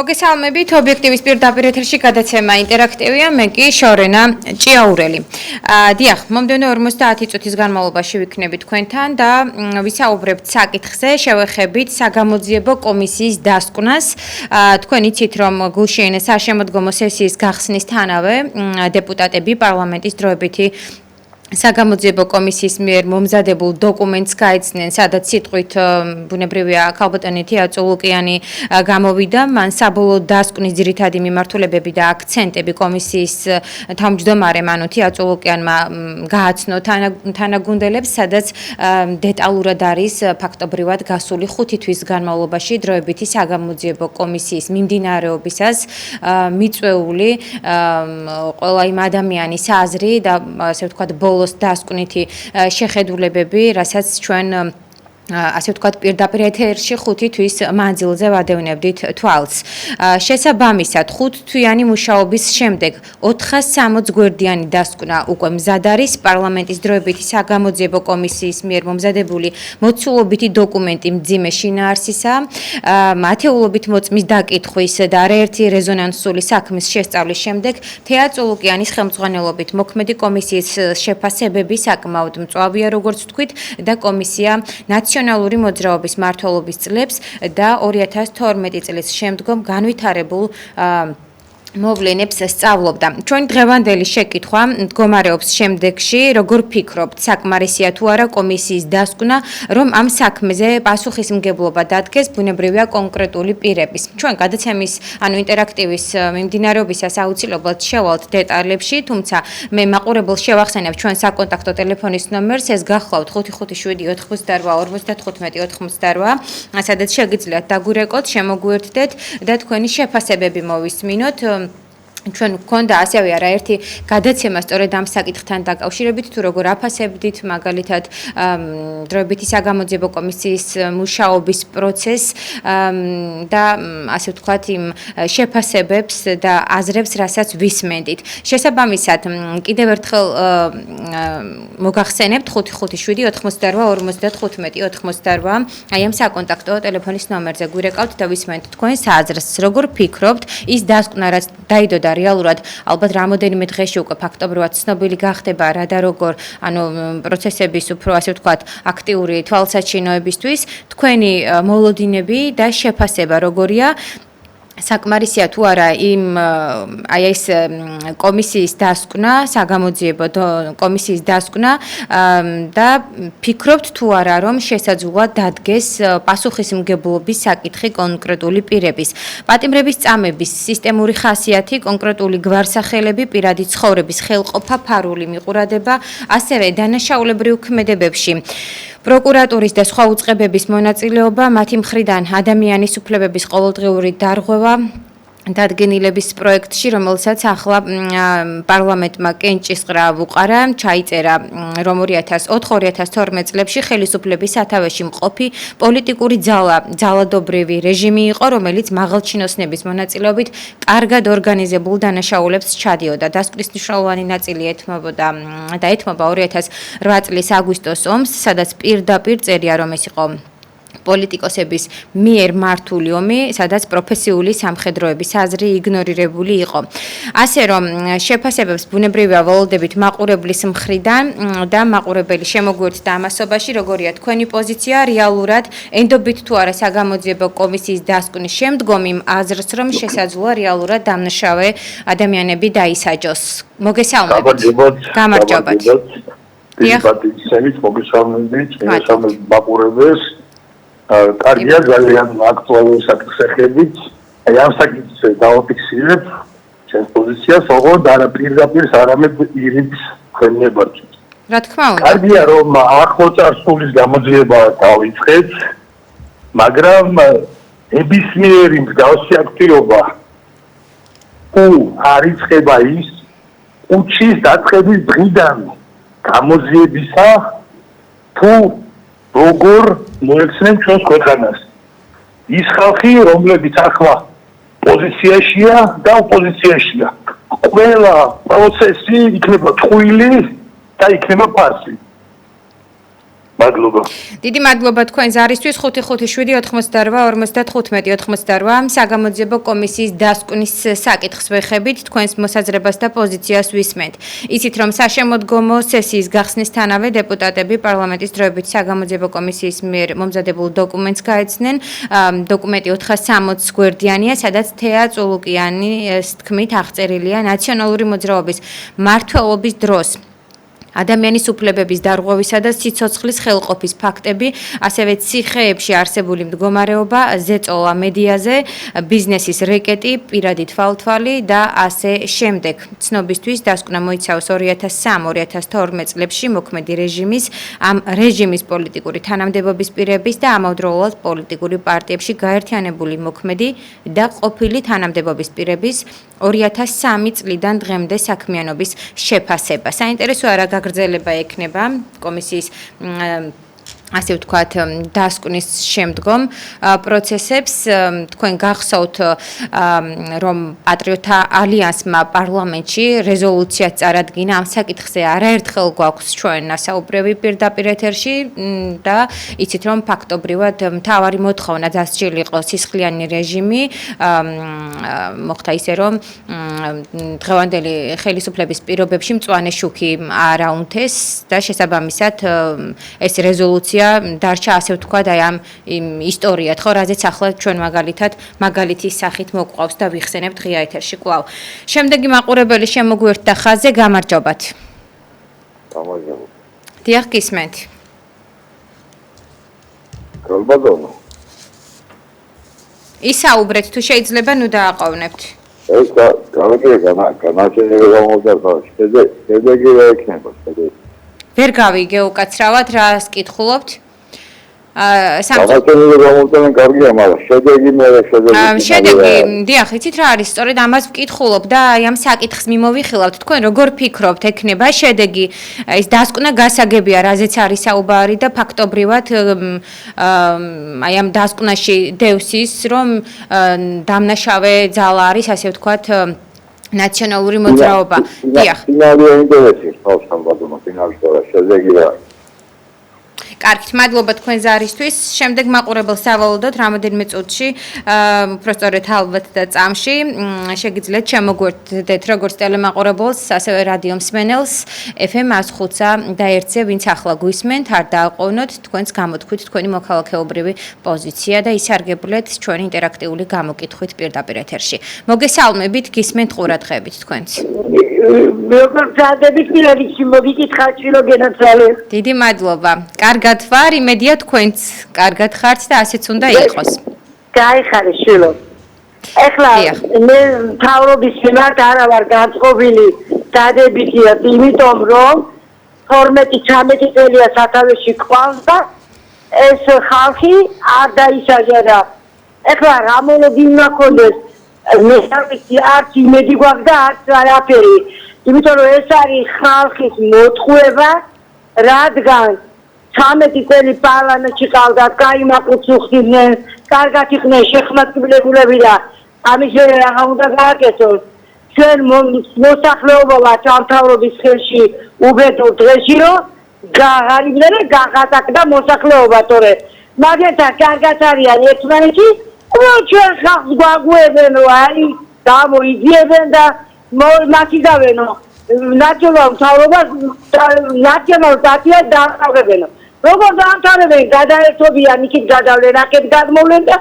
მოგესალმებით ობიექტივის პირდაპირ ეთერში გადაცემა ინტერაქტივია, მე კი შორენა ჭიაურელი. დიახ, მომდევნო 50 წუთის განმავლობაში ვიქნები თქვენთან და ვისაუბრებთ საკითხზე, შევეხებით საგამოძიებო კომისიის დასკვნას. თქვენ იცით, რომ გულშეინეს საშემოდგომო სესიის გახსნისთანავე დეპუტატები პარლამენტის დროებითი საგამოძიებო კომისიის მიერ მომზადებულ დოკუმენტს გაეცნენ, სადაც სიტყვით ბუნებრივია ქალბატონი თეატრო ლუკიანი გამოვიდა. მან საბოლოო დასკვნის ძირითადი მიმართულებები და აქცენტები კომისიის თავმჯდომარემ, ანუ თეატრო ლუკიანმა გააცნო თანაგუნდელებს, სადაც დეტალურად არის ფაქტობრივად გასული 5 თვის განმავლობაში დროებითი საგამოძიებო კომისიის მიმდინარეობისას მიწვეული ყველა იმ ადამიანის აზრი და ასე ვთქვათ დასკვნითი შეხედულებები, რასაც ჩვენ ასე ვთქვათ პირდაპირ ეთერში 5 თვის მანძილზე ვადევნებდით თვალს. შესაბამისად 5 თვიანი მუშაობის შემდეგ 460 გვერდიანი დასკვნა უკვე მზად არის პარლამენტის დროებითი საგამოძიებო კომისიის მიერ მომზადებული მოცულობითი დოკუმენტი მძიმე შინაარსისაა. ათეულობით მოწმის დაკითხვის და არაერთი რეზონანსული საქმის შესწავლის შემდეგ თეატრო ლუკიანის ხელმძღვანელობით მოქმედი კომისიის შეფასებები საკმაოდ მწვავეა, როგორც ვთქვით, და კომისია ნაციონალური მოძრაობის მმართველობის წლებს და 2012 წლის შემდგომ განვითარებულ მოვლენებს სწავლობდა. ჩვენი დღევანდელი შეკითხვა მდგომარეობს შემდეგში, როგორ ფიქრობთ, საკმარისია თუ არა კომისიის დასკვნა, რომ ამ საქმეზე პასუხისმგებლობა დადგეს ბუნებრივია კონკრეტული პირების. ჩვენ გადაცემის, ანუ ინტერაქტივის მიმდინარეობისას აუცილებლად შევალთ დეტალებში, თუმცა მე მაყურებელს შევახსენებ ჩვენ საკონტაქტო ტელეფონის ნომერს, ეს გახლავთ 557 88 55 88, სადაც შეგიძლიათ დაგვირეკოთ, შემოგვიერთდეთ და თქვენი შეფასებები მოვისმინოთ. ჩვენ გვქონდა ასევე არაერთი გადაცემა სწორედ ამ საკითხთან დაკავშირებით, თუ როგორ აფასებდით მაგალითად დროებითი საგამოძიებო კომისიის მუშაობის პროცესს და ასე ვთქვათ იმ შეფასებებს და აზრებს, რასაც ვისმენდით. შესაბამისად, კიდევ ერთხელ მოგახსენებთ 557 88 55 88, აი ამ საკონტაქტო ტელეფონის ნომერზე გვირეკავთ და ვისმენთ თქვენს აზრს, როგორ ფიქრობთ, ის დასკვნა, რაც დაიდო და რეალურად ალბათ რამოდენიმე დღეში უკვე ფაქტობრივად ცნობილი გახდება რა და როგორ, ანუ პროცესების უფრო ასე ვთქვათ აქტიური თვალსაჩინოებისთვის, თქვენი მოლოდინები და შეფასება როგორია? საკმარისია თუ არა იმ აი ეს კომისიის დასკვნა, საგამოძიებო კომისიის დასკვნა და ფიქრობთ თუ არა, რომ შესაძლოა დადგეს პასუხისმგებლობის საკითხი კონკრეტული პირების. პატიმრების წამების სისტემური ხასიათი, კონკრეტული გვარსახელები, პირადი ცხოვრების ხელყოფა, ფარული მიყურადება, ასევე დანაშაულებრივ ქმედებებში პროკურატურის და სხვა უწყებების მონაწილეობა, მათი მხრიდან ადამიანის უფლებების ყოველდღიური დარღვევა დადგენილების პროექტში, რომელსაც ახლა პარლამენტმა კენჭისყრა უყარა, ჩაიწერა, რომ 2004-2012 წლებში ხელისუფლების სათავეში მყოფი პოლიტიკური ძალადობრივი რეჟიმი იყო, რომელიც მაღალჩინოსნების მონაწილეობით კარგად ორგანიზებულ დანაშაულებს ჩადიოდა. დასკვნის მნიშვნელოვანი ნაწილი ეთმობა 2008 წლის აგვისტოს ომს, სადაც პირდაპირ წერია, რომ ეს იყო პოლიტიკოსების მიერ მართული ომი, სადაც პროფესიული სამხედროების აზრი იგნორირებული იყო. ასე რომ შეფასებებს ბუნებრივია ველოდებით მაყურებლის მხრიდან და მაყურებელი შემოგვიერთდა ამასობაში, როგორია თქვენი პოზიცია რეალურად, ენდობით თუ არა საგამოძიებო კომისიის დასკვნის შემდგომ იმ აზრს, რომ შესაძლოა რეალურად დამნაშავე ადამიანები დაისაჯოს. მოგესალმებით. გამარჯობათ. მოგესალმებით მაყურებელს. კარგია, ძალიან აქტუალური საკითხებით. აი ამ საკითხზე დავაფიქსირებ ჩემს პოზიციას, ოღონდ არა პირდაპირ, არამედ ირიბის ხელმებარჯვით. რა თქმა უნდა. კარგია, რომ ახლოწარსულის გამოძიება დავიწყეთ, მაგრამ ნებისმიერი მსგავსი აქტივობა თუ არ იწყება ის უჩის დაწყების დღიდან გამოძიებისა, თუ როგორ მოექცნენ ჩვენს ქვეყანას. ის ხალხი, რომლებიც ახლა პოზიციაშია და ოპოზიციაშია, ყველა პროცესი იქნება ტყუილი და იქნება ფარსი. მადლობა. დიდი მადლობა თქვენ ზარისთვის 557-88-55-88 საგამოძიებო კომისიის დასკვნის საკითხს ვეხებით თქვენს მოსაზრებას და პოზიციას ვისმენთ. იცით რომ საშემოდგომო სესიის გახსნისთანავე დეპუტატები პარლამენტის დროებით საგამოძიებო კომისიის მიერ მომზადებულ დოკუმენტს გაეცნენ. დოკუმენტი 460 გვერდიანია, სადაც თეა წულუკიანის თქმით აღწერილია ნაციონალური მოძრაობის მმართველობის დროს ადამიანის უფლებების დარღვევისა და სიცოცხლის ხელყოფის ფაქტები, ასევე ციხეებში არსებული მდგომარეობა, ზეწოლა მედიაზე, ბიზნესის რეკეტი, პირადი თვალთვალი და ასე შემდეგ. ცნობისთვის დასკვნა მოიცავს 2003-2012 წლებში მოქმედი ამ რეჟიმის პოლიტიკური თანამდებობის პირების და ამავდროულად პოლიტიკური პარტიებში გაერთიანებული მოქმედი და ყოფილი თანამდებობის პირების 2003 წლიდან დღემდე საქმიანობის შეფასება. საინტერესოა რა გაგრძელება ექნება კომისიის ასე ვთქვათ დასკვნის შემდგომ პროცესებს. თქვენ გახსოვთ რომ პატრიოტთა ალიანსმა პარლამენტში რეზოლუცია წარადგინა ამ საკითხზე არაერთხელ გვაქვს ჩვენ ასაუბრები პირდაპირ ეთერში და იცით რომ ფაქტობრივად მთავარი მოთხოვნა დასჯილი იყო სისხლიანი რეჟიმი მოხდა ისე რომ დღევანდელი ხელისუფლების პირობებში მწვანე შუქი არ აუნთეს და შესაბამისად ეს რეზოლუცია დარჩა ასე ვთქვათ აი ამ ისტორიად ხო რაზეც ახლა ჩვენ მაგალითის სახით მოყვავს და ვიხსენებთ ღია ეთერში კვლავ. შემდეგი მაყურებელი შემოგვიერთდა ხაზზე, გამარჯობათ. გამარჯობა. დიახ, გისმენთ. გალბადონო. ისაუბრეთ თუ შეიძლება ნუ დააყოვნებთ. ეს განაჩენები გამოვიდა შედეგი რა იქნება შედეგი. ვერ გავიგე უკაცრავად რას კითხულობთ? განაჩენები გამოვიდა კარგია, მაგრამ შედეგი შედეგი, დიახ, იცით რა არის, სწორედ ამას ვკითხულობ და აი ამ საკითხს მიმოვიხილავთ. თქვენ როგორ ფიქრობთ, ექნება შედეგი? ეს დასკვნა გასაგებია, რაზეც არის საუბარი და ფაქტობრივად აი ამ დასკვნაში დევს ის, რომ დამნაშავე ძალა არის, ასე ვთქვათ, ნაციონალური მოძრაობა. დიახ. ფინალია ინტერესი, ხალხსაბადო ფინალში და შედეგი რა. კარგით, მადლობა თქვენ ზარისთვის. შემდეგ მაყურებელს სავალოდოთ რამოდენიმე წუთში, უბრალოდ ალბათ და წამში შეგიძლიათ შემოგვერთდეთ როგორც ტელემაყურებელს, ასევე რადიო მსმენელს FM 105-ა და 1-ზე, ვინც ახლა გვისმენთ, არ დააყოვნოთ, თქვენს გამოთქვით თქვენი მოქალაქეობრივი პოზიცია და ისარგებლეთ ჩვენი ინტერაქტიული გამოკითხვით პირდაპირ ეთერში. მოგესალმებით, გისმენთ ყურადღებით თქვენც. როგორ გზადებით პირადში მოგიკითხავთ შილო გენაცვალე. დიდი მადლობა. კარგად ვარ, იმედია თქვენც კარგად ხართ და ასეც უნდა იყოს. გაიხარე შილო. ეხლა მე მთავრობის მიმართ არა ვარ განწყობილი დადებითიათ, იმიტომ რომ 12-13 წელია სათავეში ყავს და ეს ხალხი არ დაისაჯერა. ეხლა რა მომოდი უნდა ქონდეს მე არც იმედი გვაქვს და არც არაფერი. იმიტომ რომ ეს არის ხალხის მოთხოვება, რადგან 13 წელი პარლამენტში ყავდათ, გაიმაყრუც უხდიდნენ, კარგად იყვნენ შეხმატკივრებულები და ამის რა უნდა გააკეთოს. ჩვენ მოსახლეობა ვართ მთავრობის ხელში უბედო დღეში, რომ გაღარიბდნენ და გაღატაკდა მოსახლეობა, თორე მაგეთა კარგად არიან ერთმანეთი, ჩვენ ხალხს გვაგვევენ, რომ აი გამოიძიებენ და მასიდავენო. ნაციონალურ მთავრობას ნაციონალურ პარტიას დაამთავრებენ. როგორ დაამთავრებენ? გადაერთობიან, იქით გადავლენ, აქეთ გადმოვლენ და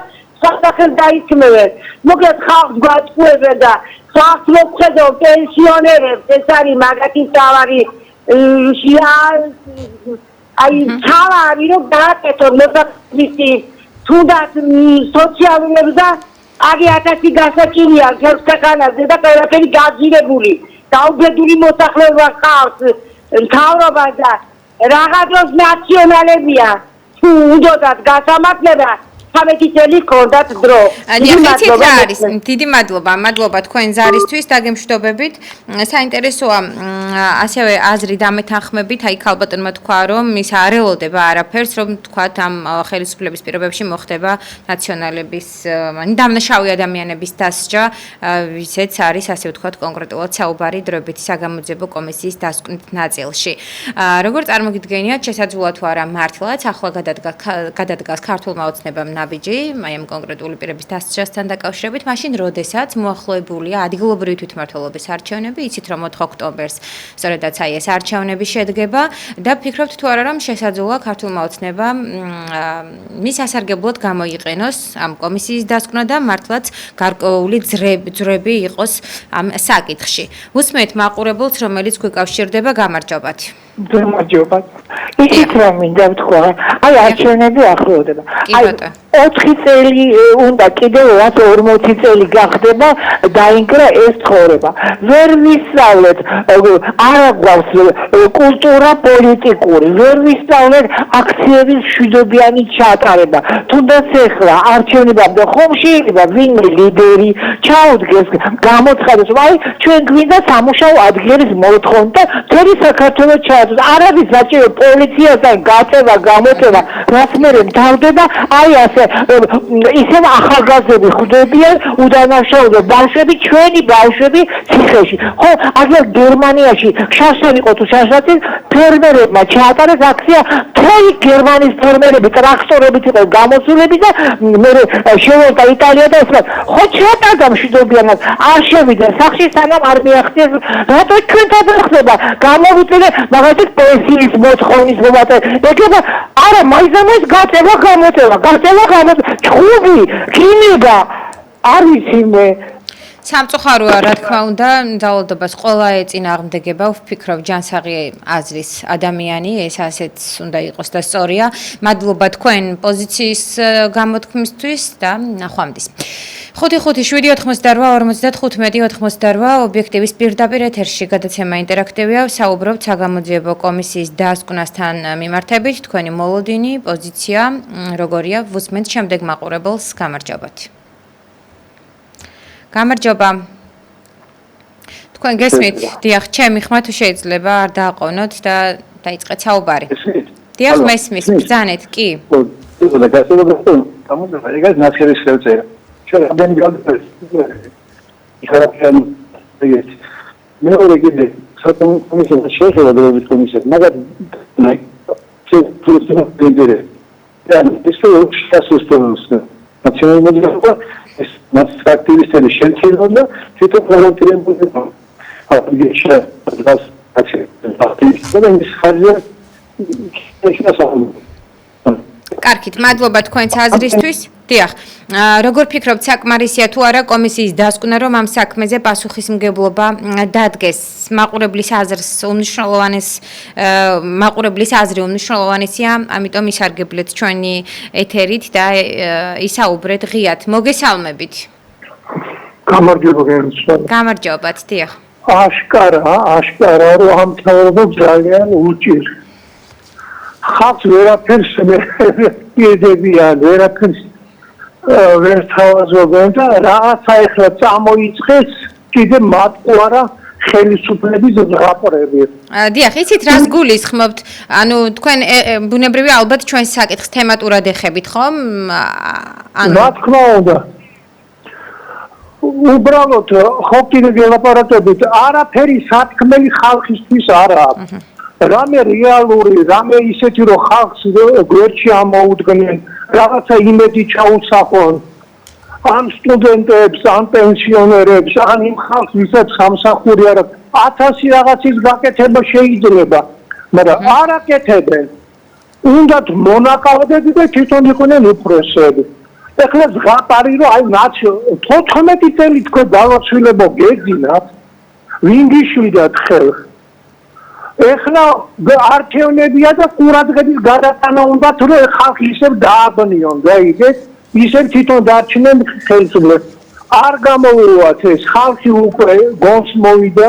სახელ დაიქმევენ. მოკლედ ხალხს გვატყუებენ და ხალხს მოხდენ პენსიონერებს, ეს არის მაგათი თავარი აი თავარი რომ დააკეთონ მოსახლეობის თუნდაც სოციალურებს და აგი 1000 გასაჭირია ხელს ქვეყანაზე და ყველაფერი გაძირებული. დაუბედური მოსახლეობა ყავს მთავრობა და რაღაცოს ნაციონალებია თუ უნდათ გასამართლება 13 წელი ჰქონდათ დრო. დიდი მადლობა თქვენ ზარისთვის დაგემშვიდობებით. საინტერესოა ასევე აზრი დამეთანხმებით, აი ქალბატონმა თქვა, რომ ის არ ელოდება არაფერს, რომ თქვათ ამ ხელისუფლების პირობებში მოხდება ნაციონალების, დამნაშავე ადამიანების დასჯა, ვისაც არის ასე ვთქვათ კონკრეტულად საუბარი დროებითი საგამოძიებო კომისიის დასკვნით ნაწილში. როგორ წარმოგიდგენიათ, შესაძლოა თუ არა მართლაც ახლა გადადგას ქართულმა ოცნებამ ნაბიჯი, აი ამ კონკრეტული პირების დასჯასთან დაკავშირებით, მაშინ როდესაც მოახლოებულია ადგილობრივი თვითმმართველობის არჩევნები, იცით რომ 4 ოქტომბერს სწორედაც აი ეს არჩევნები შედგება და ფიქრობთ თუ არა რომ შესაძლოა ქართულმა ოცნებამ მის ასარგებლოდ გამოიყენოს ამ კომისიის დასკვნა და მართლაც გარკვეული ძრები იყოს ამ საკითხში. უსმენთ მაყურებელს, რომელიც გვეკავშირდება, გამარჯობათ. გამარჯობა. ისიც რომ მინდა ვთქვა, აი არჩევნები ახლოვდება. აი 4 წელი უნდა კიდევ 40 წელი გახდება დაინგრა ეს ცხოვრება. ვერ ვისწავლეთ, არა გვაქვს კულტურა პოლიტიკური, ვერ ვისწავლეთ აქციების მშვიდობიანი ჩატარება. თუნდაც ეხლა არჩევნებამდე ხომ შეიძლება ვინმე ლიდერი ჩაუდგეს გამოცხადოს, აი ჩვენ გვინდა სამუშაო ადგილის მოთხოვნა და მთელი საქართველოს ჩააძვეს. არ არის საჭირო პოლიციასთან გაწევა, გამოწევა, რაც მერე მთავრდება, აი ასე ისევ ახალგაზრდები ხვდებიან უდანაშაულო ბავშვები, ჩვენი ბავშვები ციხეში. ხო, აგერ გერმანიაში შარშან იყო თუ შარშაცი ფერმერებმა ჩაატარეს აქცია, მთელი გერმანიის ფერმერები ტრაქტორებით იყო გამოსულები და მე შევერდა იტალია და ეს ხო ჩაატარდა მშვიდობიანად, არ შევიდნენ სახში სანამ არ მიაღწიეს, რატო ჩვენთან ვერ ხდება გამოვიწვიე მაგალითად პენსიის მოთხოვნის მომატე ეგება არა მაიზამის გაწევა გამოწევა ჩხუბი ქიმია არ ვიცი მე სამწუხაროა რა თქმა უნდა ძალადობას ყველა ეწინააღმდეგება ვფიქრობ ჯანსაღი აზრის ადამიანი ეს ასეც უნდა იყოს და სწორია მადლობა თქვენ პოზიციის გამოთქმისთვის და ნახვამდის 5-5-7-88-55-88 ობიექტივის პირდაპირ ეთერში გადაცემა ინტერაქტივია საუბრობთ საგამოძიებო კომისიის დასკვნასთან მიმართებით თქვენი მოლოდინი პოზიცია როგორია ვუსმენთ შემდეგ მაყურებელს გამარჯობათ გამარჯობა. თქვენ გესმით? დიახ, ჩემი ხმა თუ შეიძლება არ დააყოვნოთ და დაიწყეთ საუბარი. დიახ, მესმის, ბრძანეთ, კი. და გასაგებია, თამაშია, ეგაც ნახერის შევწერა. ჩვენ ამდენი გავდივართ. იქარაკან ეგეთ. მეორე კიდე საკუთარ კომისიას შეეხება დროებით კომისიას, მაგრამ ჩვენ და ის შეასუსტებს ნაციონალური მოძრაობა ეს აქტივისტები შეცვლილ და თვითონ პროვოკირებული იყო. აღიჩა das აქტივისტები ის ხარჯი კარგით, მადლობა თქვენს აზრისთვის. დიახ. როგორ ფიქრობთ, საკმარისია თუ არა კომისიის დასკვნა, რომ ამ საქმეზე პასუხისმგებლობა დადგეს? მაყურებლის აზრი უმნიშვნელოვანესია, ამიტომ ისარგებლეთ ჩვენი ეთერით და ისაუბრეთ ღიად. მოგესალმებით. გამარჯობა გენჩა. გამარჯობათ, დიახ. აშკარა რომ ამ თავრობებს ძალიან უჭირს. ხალხს ვერაფერს მიედებიან, ვერაფერს ვერ თავაზობენ და რაღაცა ეხლა წამოიწყეს კიდე მატყუარა ხელისუფლების ზღაპრები. დიახ, იცით რას გულისხმობთ? ანუ თქვენ ბუნებრივია ალბათ ჩვენს საკითხს თემატურად ეხებით, ხომ? რა თქმა უნდა. უბრალოდ ხო კიდე ველაპარაკებით, არაფერი სათქმელი ხალხისთვის არ აქვს. რამე რეალური, რამე ისეთი რომ ხალხს გვერდში ამოუდგნენ, რაღაცა იმედი ჩაუსახონ ამ სტუდენტებს, ამ პენსიონერებს, ან იმ ხალხს, ვისაც სამსახური არ აქვს, 1000 რაღაცის გაკეთება შეიძლება, მაგრამ არ აკეთებენ. უნდათ მონაკავდები და თვითონ იყვნენ უფროსები. ეხლა ზღაპარი რომ აი 14 წელი თქვენ დავაცვილებო გეძინათ, ვინ გიშვიდათ ხელს? ეხლა არჩევნებია და ყურადღების გადატანა უნდა თუ ხალხი ისევ დააბნიონ და იგეთ ისევ თვითონ დარჩნენ ხელისუფლებას არ გამოვიوات ეს ხალხი უკვე გონს მოვიდა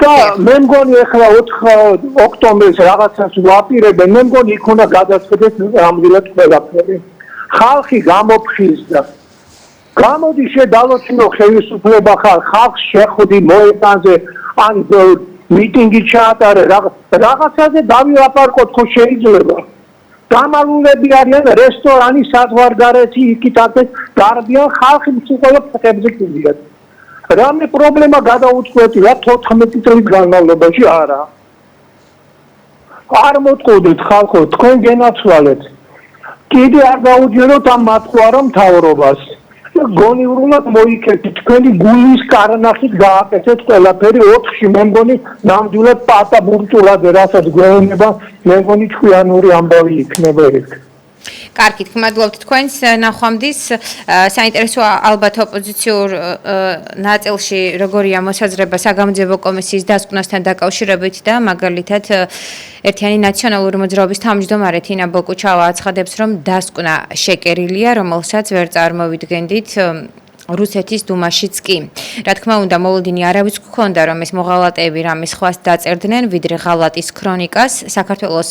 და მე მგონი ეხლა 4 ოქტომბერს რაღაცას ვაპირებენ მე მგონი იქ უნდა გადაწყვეტეს რამდენად ყველაფერი ხალხი გამოფხიზდა. გამოდი შედალოცინო ხელისუფლება ხალხს შეხვდი მოედანზე ან მიტინგი ჩაატარე რაღაცაზე დავილაპარაკოთ ხო შეიძლება. დამალულები არიან რესტორანი, საზღვარგარეთი, იქით აქეთ გარბიან ხალხი უყურებ ფეხებზე კიდიათ. რამე პრობლემა გადაუწყვეტია 14 წლის განმავლობაში არა. არ მოტყოდეთ ხალხო, თქვენ გენაცვალეთ. კიდე არ გაუჯეროთ ამ მათხვარო მთავრობას. გონივრულად მოიქცეთ თქვენი გულის კარნახით გააკეთეთ ყველაფერი 4-ში მე მგონი ნამდვილად პატაბურტულად რასაც გვეუბნება მე მგონი ჩვიანური ამბავი იქნება ეგ. კარგი, მადლობთ თქვენს ნახვამდის. საინტერესო ალბათ ოპოზიციურ ნაწილში როგორია მოსაზრება საგამოძიებო კომისიის დასკვნასთან დაკავშირებით და მაგალითად ერთიანი ნაციონალური მოძრაობის თავმჯდომარე თინა ბოკუჩავა აცხადებს, რომ დასკვნა შეკერილია, რომელსაც ვერ წარმოვიდგენდით რუსეთის დუმაშიც კი. რა თქმა უნდა, მოლოდინი არავის გქონდა, რომ ეს მოღალატეები რამის ხვას დაწერდნენ, ვიდრე ღალატის ქრონიკას. საქართველოს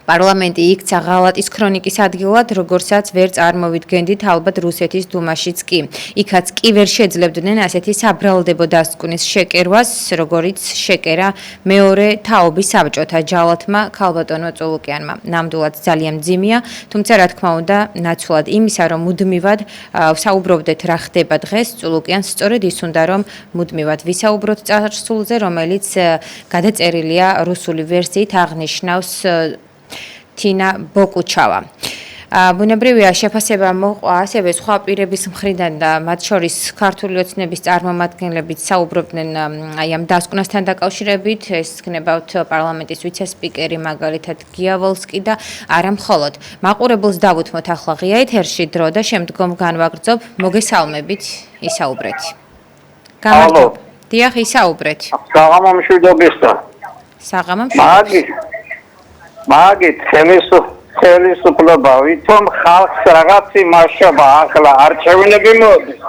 პარლამენტი იქცა ღალატის ქრონიკის ადგილად, როგორცაც ვერ წარმოვიდგენდით ალბათ რუსეთის დუმაშიც კი. იქაც კი ვერ შეძლებდნენ ასეთი საბრალდებო დასკვნის შეკერვას, როგორიც შეკერა მეორე თაობის საბჭოთა ჯალათმა ქალბატონმა წულუკიანმა. ნამდვილად ძალიან მძიმეა, თუმცა რა თქმა უნდა, ნაცვლად იმისა, რომ მუდმივად საუბრობდეთ რა ხდება დღეს, წულუკიანს სწორედ ის უნდა, რომ მუდმივად ვისაუბროთ წარსულზე, რომელიც გადაწერილია რუსული ვერსიით აღნიშნავს თინა ბოკუჩავა. ბუნებრივია შეფასება მოყვა ასევე სხვა პირების მხრიდან და მათ შორის ქართული ოცნების წარმომადგენლებიც საუბრობდნენ აი ამ დასკვნასთან დაკავშირებით. ეს გნებავთ პარლამენტის ვიცე-სპიკერი მაგალითად გიავოლსკი და არა მხოლოდ. მაყურებელს დავუთმოთ ახლა ღია ეთერში დრო და შემდგომ განვაგრძობ. მოგესალმებით, ისაუბრეთ. გამარჯობა. დიახ, ისაუბრეთ. საღამო მშვიდობისა. საღამო მშვიდობისა. მაგით ხელისუფლება ვითომ ხალხს რაღაც იმაშობა ახლა არჩევნები მოდის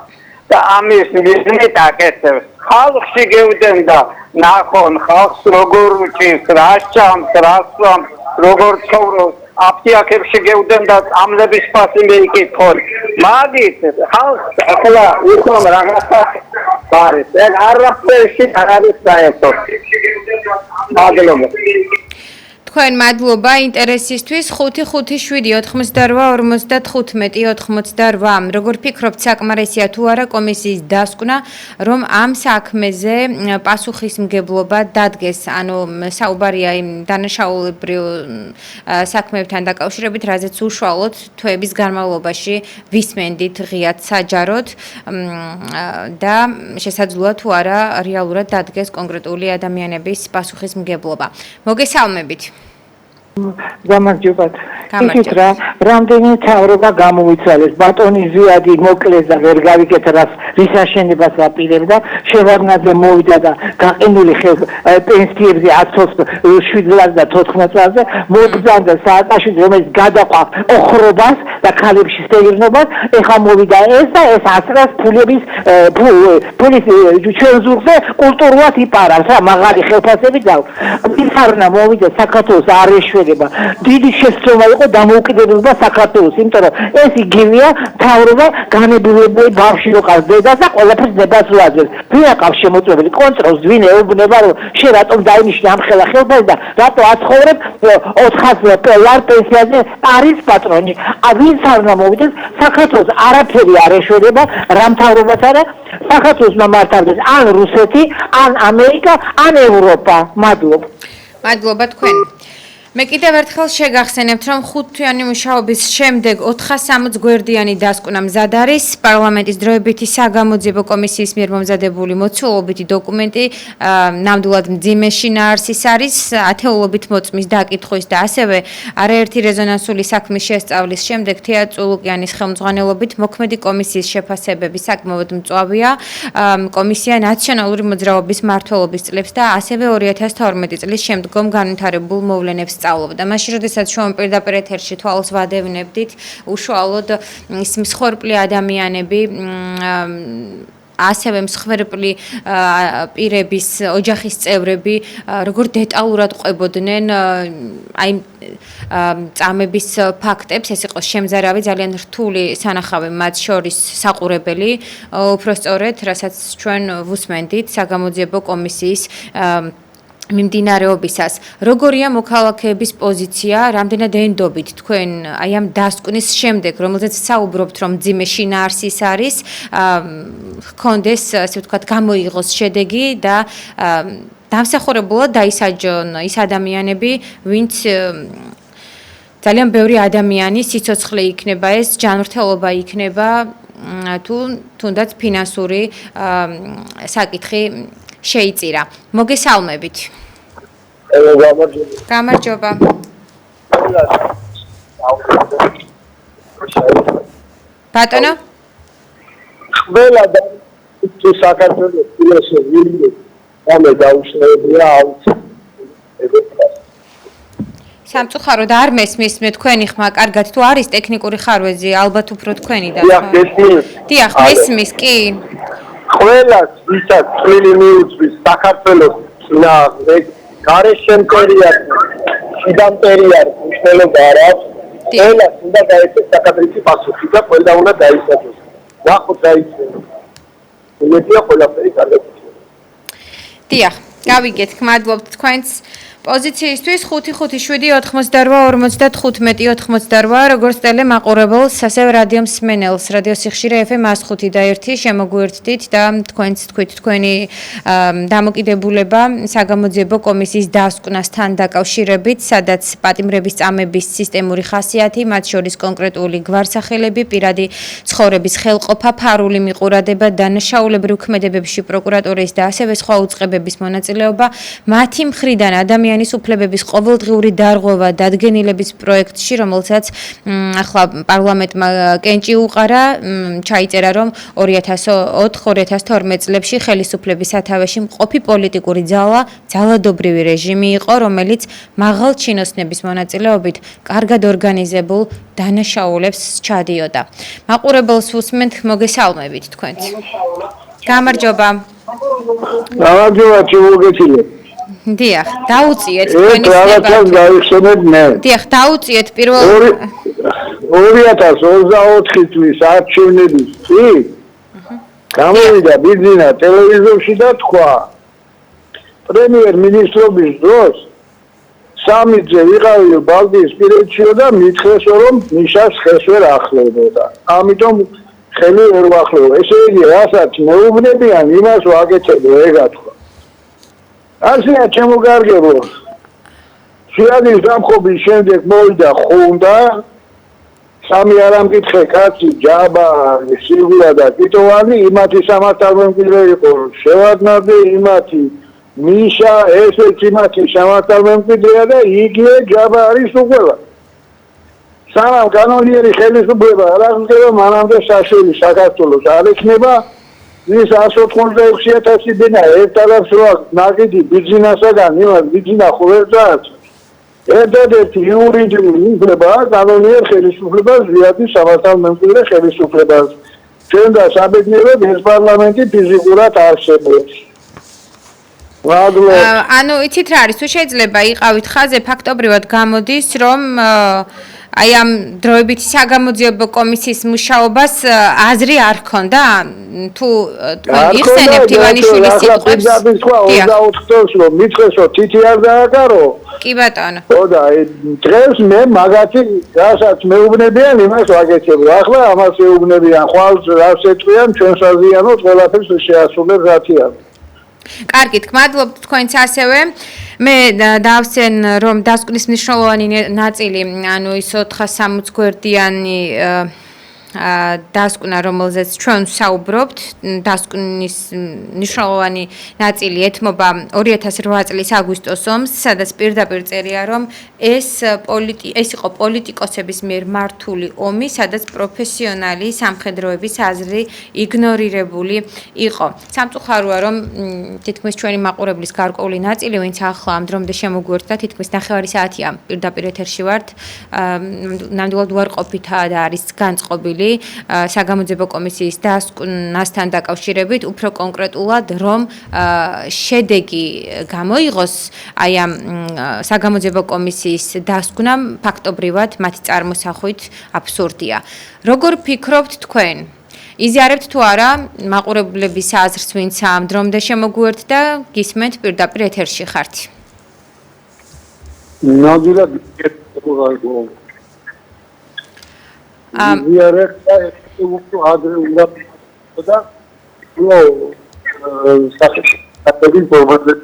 და ამის მიზნით აკეთებს. ხალხში გევდენდა ნახონ ხალხს როგორ უჭირს, რა ჭამს, რა სვამს, როგორ ცხოვრობს. აფთიაქებში გევდენდა წამლების ფასი მეიკითხონ. მაგით ხალხს ახლა ვითომ რაღაცა არის. ეგ არაფერში არ არის საერთო. მადლობა. თქვენ მადლობა ინტერესისთვის 5-5-7-88-55-88. როგორ ფიქრობთ, საკმარისია თუ არა კომისიის დასკვნა, რომ ამ საქმეზე პასუხისმგებლობა დადგეს, ანუ საუბარია იმ დანაშაულებრივ საქმეებთან დაკავშირებით, რაზეც უშუალოდ თვეების განმავლობაში ვისმენდით ღიად საჯაროდ და შესაძლოა თუ არა რეალურად დადგეს კონკრეტული ადამიანების პასუხისმგებლობა. მოგესალმებით. გამარჯობათ. იცით რა, რამდენი მთავრობა გამოვიცვალეს, ბატონი ზვიადი მოკლეს და ვერ გავიკეთა რის აშენებას აპირებდა, შევარნაძე მოვიდა და გაყინული პენსიებზე 7-14 წელზე მოგზაურდა სააკაშვილი, რომელიც გადაყვა ოხრობას და ქალებში სტეილნობას, ეხა მოვიდა ეს და ეს ასრას ფულის ჩვენ ზურგზე კულტურულად იპარავს რა, მაღალი ხელფასები დაქვს. მისარნა მოვიდა საქართველოს არეშვ დიდი შეცდომა იყო დამოუკიდებლობა საქართველოს, იმიტომ რომ ეს იგივეა მთავრობა განებულებული ბავშვი რო ყავს დედას და ყველაფერს დედას უაზრებს. ვინ აკავს შემოწმებელი კონტროლს, ვინ ეუბნება რომ შენ რატომ დაინიშნე ამ ხელახელფას და რატო აცხოვრებ 400 ლარ პენსიაზე არის პატრონი. ვინც არ უნდა მოვიდეს, საქართველოს არაფერი არ ეშვება, რა მთავრობაც არა, საქართველოს მართავს ან რუსეთი, ან ამერიკა, ან ევროპა. მადლობა თქვენ. მე კიდევ ერთხელ შეგახსენებთ, რომ 5 თვიანი მუშაობის შემდეგ 460 გვერდიანი დასკვნა მზად არის. პარლამენტის დროებითი საგამოძიებო კომისიის მიერ მომზადებული მოცულობითი დოკუმენტი ნამდვილად მძიმე შინაარსის არის, ათეულობით მოწმის დაკითხვის და ასევე არაერთი რეზონანსული საქმის შესწავლის შემდეგ თეა წულუკიანის ხელმძღვანელობით მოქმედი კომისიის შეფასებები საკმაოდ მწვავეა. კომისია ნაციონალური მოძრაობის მმართველობის წლებს და ასევე 2012 წლის შემდგომ განვითარებულ მოვლენებს სწავლობდა. მაშინ, როდესაც ჩვენ პირდაპირ ეთერში თვალს ვადევნებდით, უშუალოდ ის მსხვერპლი ადამიანები ასევე მსხვერპლი პირების ოჯახის წევრები როგორ დეტალურად ყვებოდნენ აი წამების ფაქტებს, ეს იყო შემზარავი, ძალიან რთული სანახავი მათ შორის საყურებელი, უпростоრეთ, რასაც ჩვენ ვუსმენდით საგამოძიებო კომისიის მიმდინარეობისას. Როგორია მოქალაქეების პოზიცია, რამდენად ენდობით თქვენ აი ამ დასკვნის შემდეგ, რომელზეც საუბრობთ, რომ მძიმე შინაარსის არის, ჰქონდეს, ასე ვთქვათ, გამოიღოს შედეგი და დამსახურებულად დაისაჯონ ის ადამიანები, ვინც ძალიან ბევრი ადამიანის სიცოცხლე იქნება ეს, ჯანმრთელობა იქნება, თუ თუნდაც ფინანსური საკითხი შეიწირა. მოგესალმებით. გამარჯობა. ბატონო? ყველა და საქართველოს ფილოსოფია ამ დაუშევია სამწუხაროდ არ მესმის მე თქვენი ხმა, კარგად თუ არის ტექნიკური ხარვეზი, ალბათ უფრო თქვენი და დიახ, მესმის კი. ყველა ვისაც წილი მიუძღვის საქართველოს გარეშემკერია, შიდამკერია, მნიშვნელობა არ აქვს. ყველა უნდა გაეცეს საკადრისი პასუხი და ყველა უნდა დაისაჯოს. ნახოთ დაიცინო. იმედია ყველაფერი კარგად იქნება. დიახ, გავიგეთ, გმადლობთ თქვენს პოზიციისთვის 557-88-95-88, როგორც ტელემაყურებელს, ასევე რადიო მსმენელს, რადიო სიხშირე FM 105 და 1 შემოგვიერთდით და თქვენც თქვით თქვენი დამოკიდებულება საგამოძიებო კომისიის დასკვნასთან დაკავშირებით, სადაც პატიმრების წამების სისტემური ხასიათი, მათ შორის კონკრეტული გვარსახელები, პირადი ცხოვრების ხელყოფა, ფარული მიყურადება, დანაშაულებრივ ქმედებებში პროკურატურის და ასევე სხვა უწყებების მონაწილეობა, მათი მხრიდან ადამიანის უფლებების ყოველდღიური დარღვევა დადგენილების პროექტში, რომელსაც ახლა პარლამენტმა კენჭი უყარა, ჩაიწერა, რომ 2004-2012 წლებში ხელისუფლების სათავეში მყოფი პოლიტიკური ძალადობრივი რეჟიმი იყო, რომელიც მაღალ ჩინოსნების მონაწილეობით კარგად ორგანიზებულ დანაშაულებს ჩადიოდა. მაყურებელს უსმენთ, მოგესალმებით თქვენც. გამარჯობა. გამარჯობა, ჩიმოგეცილე. დიახ, დაუწიეთ თქვენი ცნება. დიახ, დაუწიეთ პირველ 2024 წლის არჩევნების წინ გამოვიდა ბიძინა ტელევიზორში და თქვა პრემიერ-მინისტრობის დროს სამიძე ვიყავი ბალტიისპირეთშიო და მითხრეს რომ ნიშას ხეს ვერ ახლოვდა. ამიტომ ხელი ვერ ვახლოვ. ესე იგი, რასაც მეუბნებიან, იმას ვაკეთებ, ეგა თქვა. ასეა შემოგარგებო. შეადის დამხობის შემდეგ მოვიდა ხუნდა. სამი არ ამკითხე კაცი, ჯაბა, სიგურა და ტიტოვანი, იმათი სამართალმემკვიდრე იყო შევარდნაძე, იმათი მიშა, ესეც იმათი სამართალმემკვიდრეა და იგივე ჯაბა არის უყველა. სანამ კანონიერი ხელისუფლება არ აღდგება, მანამდე საშველი საქართველოს არ ექნება. ის 186,000 დენა ერთადაც რა ნაგიდი ბიძინასაგან იმას ბიძინა ხუერდაც ერთადერთი იურიდიული უფლება კანონიერ ხელისუფლებას ზიადის სამართალმემკვიდრე ხელისუფლებას ჩვენ და საბედნიეროდ ეს პარლამენტი ფიზიკურად არსებობს. ანუ იცით რა არის, თუ შეიძლება იყავით ხაზე, ფაქტობრივად გამოდის, რომ აი ამ დროებითი საგამოძიებო კომისიის მუშაობას აზრი არ ჰქონდა? თუ თქვენ იხსენებთ ივანიშვილის სიტყვებს? 24 წელს რომ მითხრესო თითი არ დააკარო. კი ბატონო. ხო და დღეს მე მაგათი რასაც მეუბნებიან იმას ვაკეთებ. ახლა ამას ეუბნებიან, ხვალ რას ეტყვიან, ჩვენ საზიანოთ ყველაფერს შეასრულებ რათია. კარგით, გმადლობთ თქვენც ასევე. მე დავსენ რომ დასკვნის მნიშვნელოვანი ნაწილი, ანუ ის 460 გვერდიანი დასკვნა, რომელზეც ჩვენ ვსაუბრობთ, დასკვნის მნიშვნელოვანი ნაწილი ეთმობა 2008 წლის აგვისტოს ომს, სადაც პირდაპირ წერია, რომ ეს იყო პოლიტიკოსების მიერ მართული ომი, სადაც პროფესიონალი სამხედროების აზრი იგნორირებული იყო. სამწუხაროა, რომ თითქმის ჩვენი მაყურებლის გარკვეული ნაწილი, ვინც ახლა ამ დრომდე შემოგვიერთდა, თითქმის 9 საათია პირდაპირ ეთერში ვართ, ნამდვილად უარყოფითაა და არის განწყობილი. შესაძლებელი საგამოძიებო კომისიის დასკვნასთან დაკავშირებით უფრო კონკრეტულად რომ შედეგი გამოიღოს აი ამ საგამოძიებო კომისიის დასკვნამ ფაქტობრივად მათი წარმოსახვით აბსურდია. როგორ ფიქრობთ თქვენ? იზიარებთ თუ არა მაყურებლების აზრს, ვინც ამ დრომდე შემოგვიერთდა და გისმენთ პირდაპირ ეთერში ხართ? ნამდვილად იზიარებდა უფრო ადრე უნდა და საკუთარი პრობლემა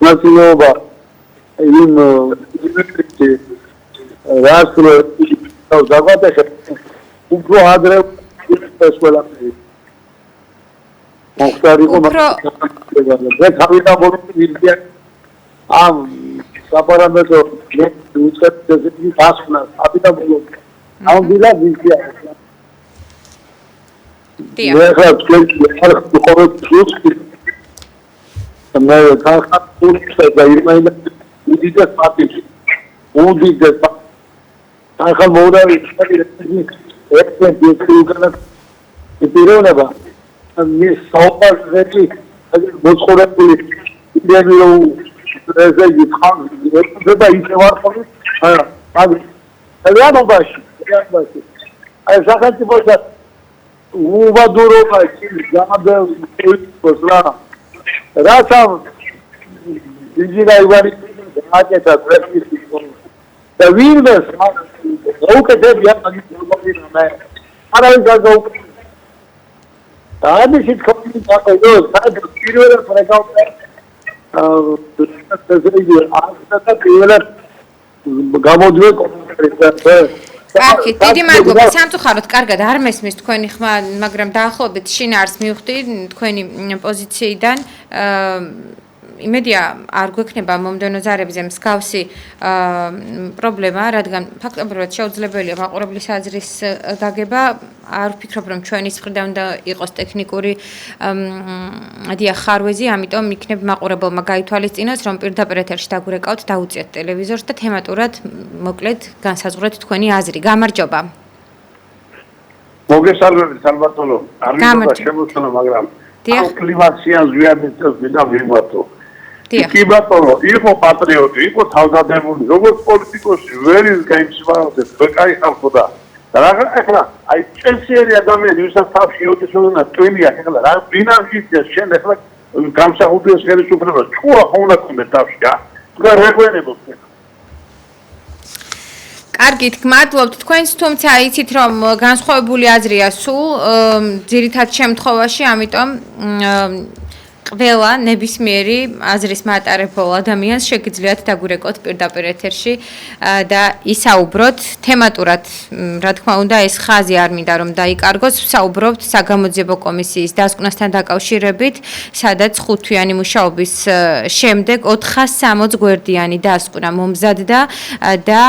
ნაციონალობა იმ რასტრო ზაგატაშა უფრო ადრე ეს ყველაფერი მოხდარიყო და თავიდან მოიწვია ამ საპარამეტრო უცხოეთში დასკვნა აბიტა ბოლო ამ დილა ვიზია მე ხარ მე ხარ და იმაილა უდიდეს პარტიში უდიდეს ახალ მოვდავი ექსპერტი უკანა პიროვნება მის საუბარში მოწყობილი იმენო რეზერვი ხდება ისე ვარ ხოლმე რეალობაში აი სახელმწიფოა უბადურობა გამოდევს რაც ამ ძიძირა ივარი აკეთა პრესის და ვინმეს უკეთებია მაგის პრობლემა არავინ გაგაუქმდა და ამის კომიტეტი საერთოდ პირველად პრეგავდა გამოდიო კომიტეტი აკი დიდი მადლობა სამწუხაროდ კარგად არ მესმის თქვენი ხმა მაგრამ დაახლოებით შინაარს მივხვდი თქვენი პოზიციიდან იმედია არ გვექნება მომდევნო ზარებზე მსგავსი პრობლემა, რადგან ფაქტობრივად შეუძლებელია მაყურებლის აზრის გაგება. არ ვფიქრობ, რომ ჩვენის მხრიდან უნდა იყოს ტექნიკური ხარვეზი, ამიტომ იქნებ მაყურებელმა გაითვალისწინოს, რომ პირდაპირ ეთერში დაგვირეკავთ, დაუწიათ ტელევიზორს და თემატურად მოკლედ განსაზღვრეთ თქვენი აზრი. გამარჯობა. მოგესალმებით სალბატონო. არ მინდა შემოსულა, მაგრამ კლიმატიან ზვიადებს მინდა ვიმართო. კი ბატონო, იყო პატრიოტი, იყო თავდადებული, როგორც პოლიტიკოსი, ვერ ის გაიმსვარდეს, ვეკაი ხალხო და რა ახლა აი წესიერი ადამიანი, ვისაც თავში ოდესონა ტვინია, ახლა რა ბინარგია შენ ახლა გამსახურდეს ხელისუფლებას, ჭუა ხო უნდა კონდე თავში რა? თქვა რეგვენებობ. კარგით, გმადლობთ თქვენს, თუმცა იცით რომ განსხვავებული აზრია სულ ძირითად შემთხვევაში, ამიტომ ყველა ნებისმიერი აზრის მატარებელ ადამიანს შეგიძლიათ დაგვირეკოთ პირდაპირ ეთერში და ისაუბროთ თემატურად, რა თქმა უნდა, ეს ხაზი არ მინდა რომ დაიკარგოს, ვსაუბრობთ საგამოძიებო კომისიის დასკვნასთან დაკავშირებით, სადაც 5 თვიანი მუშაობის შემდეგ 460 გვერდიანი დასკვნა მომზადდა და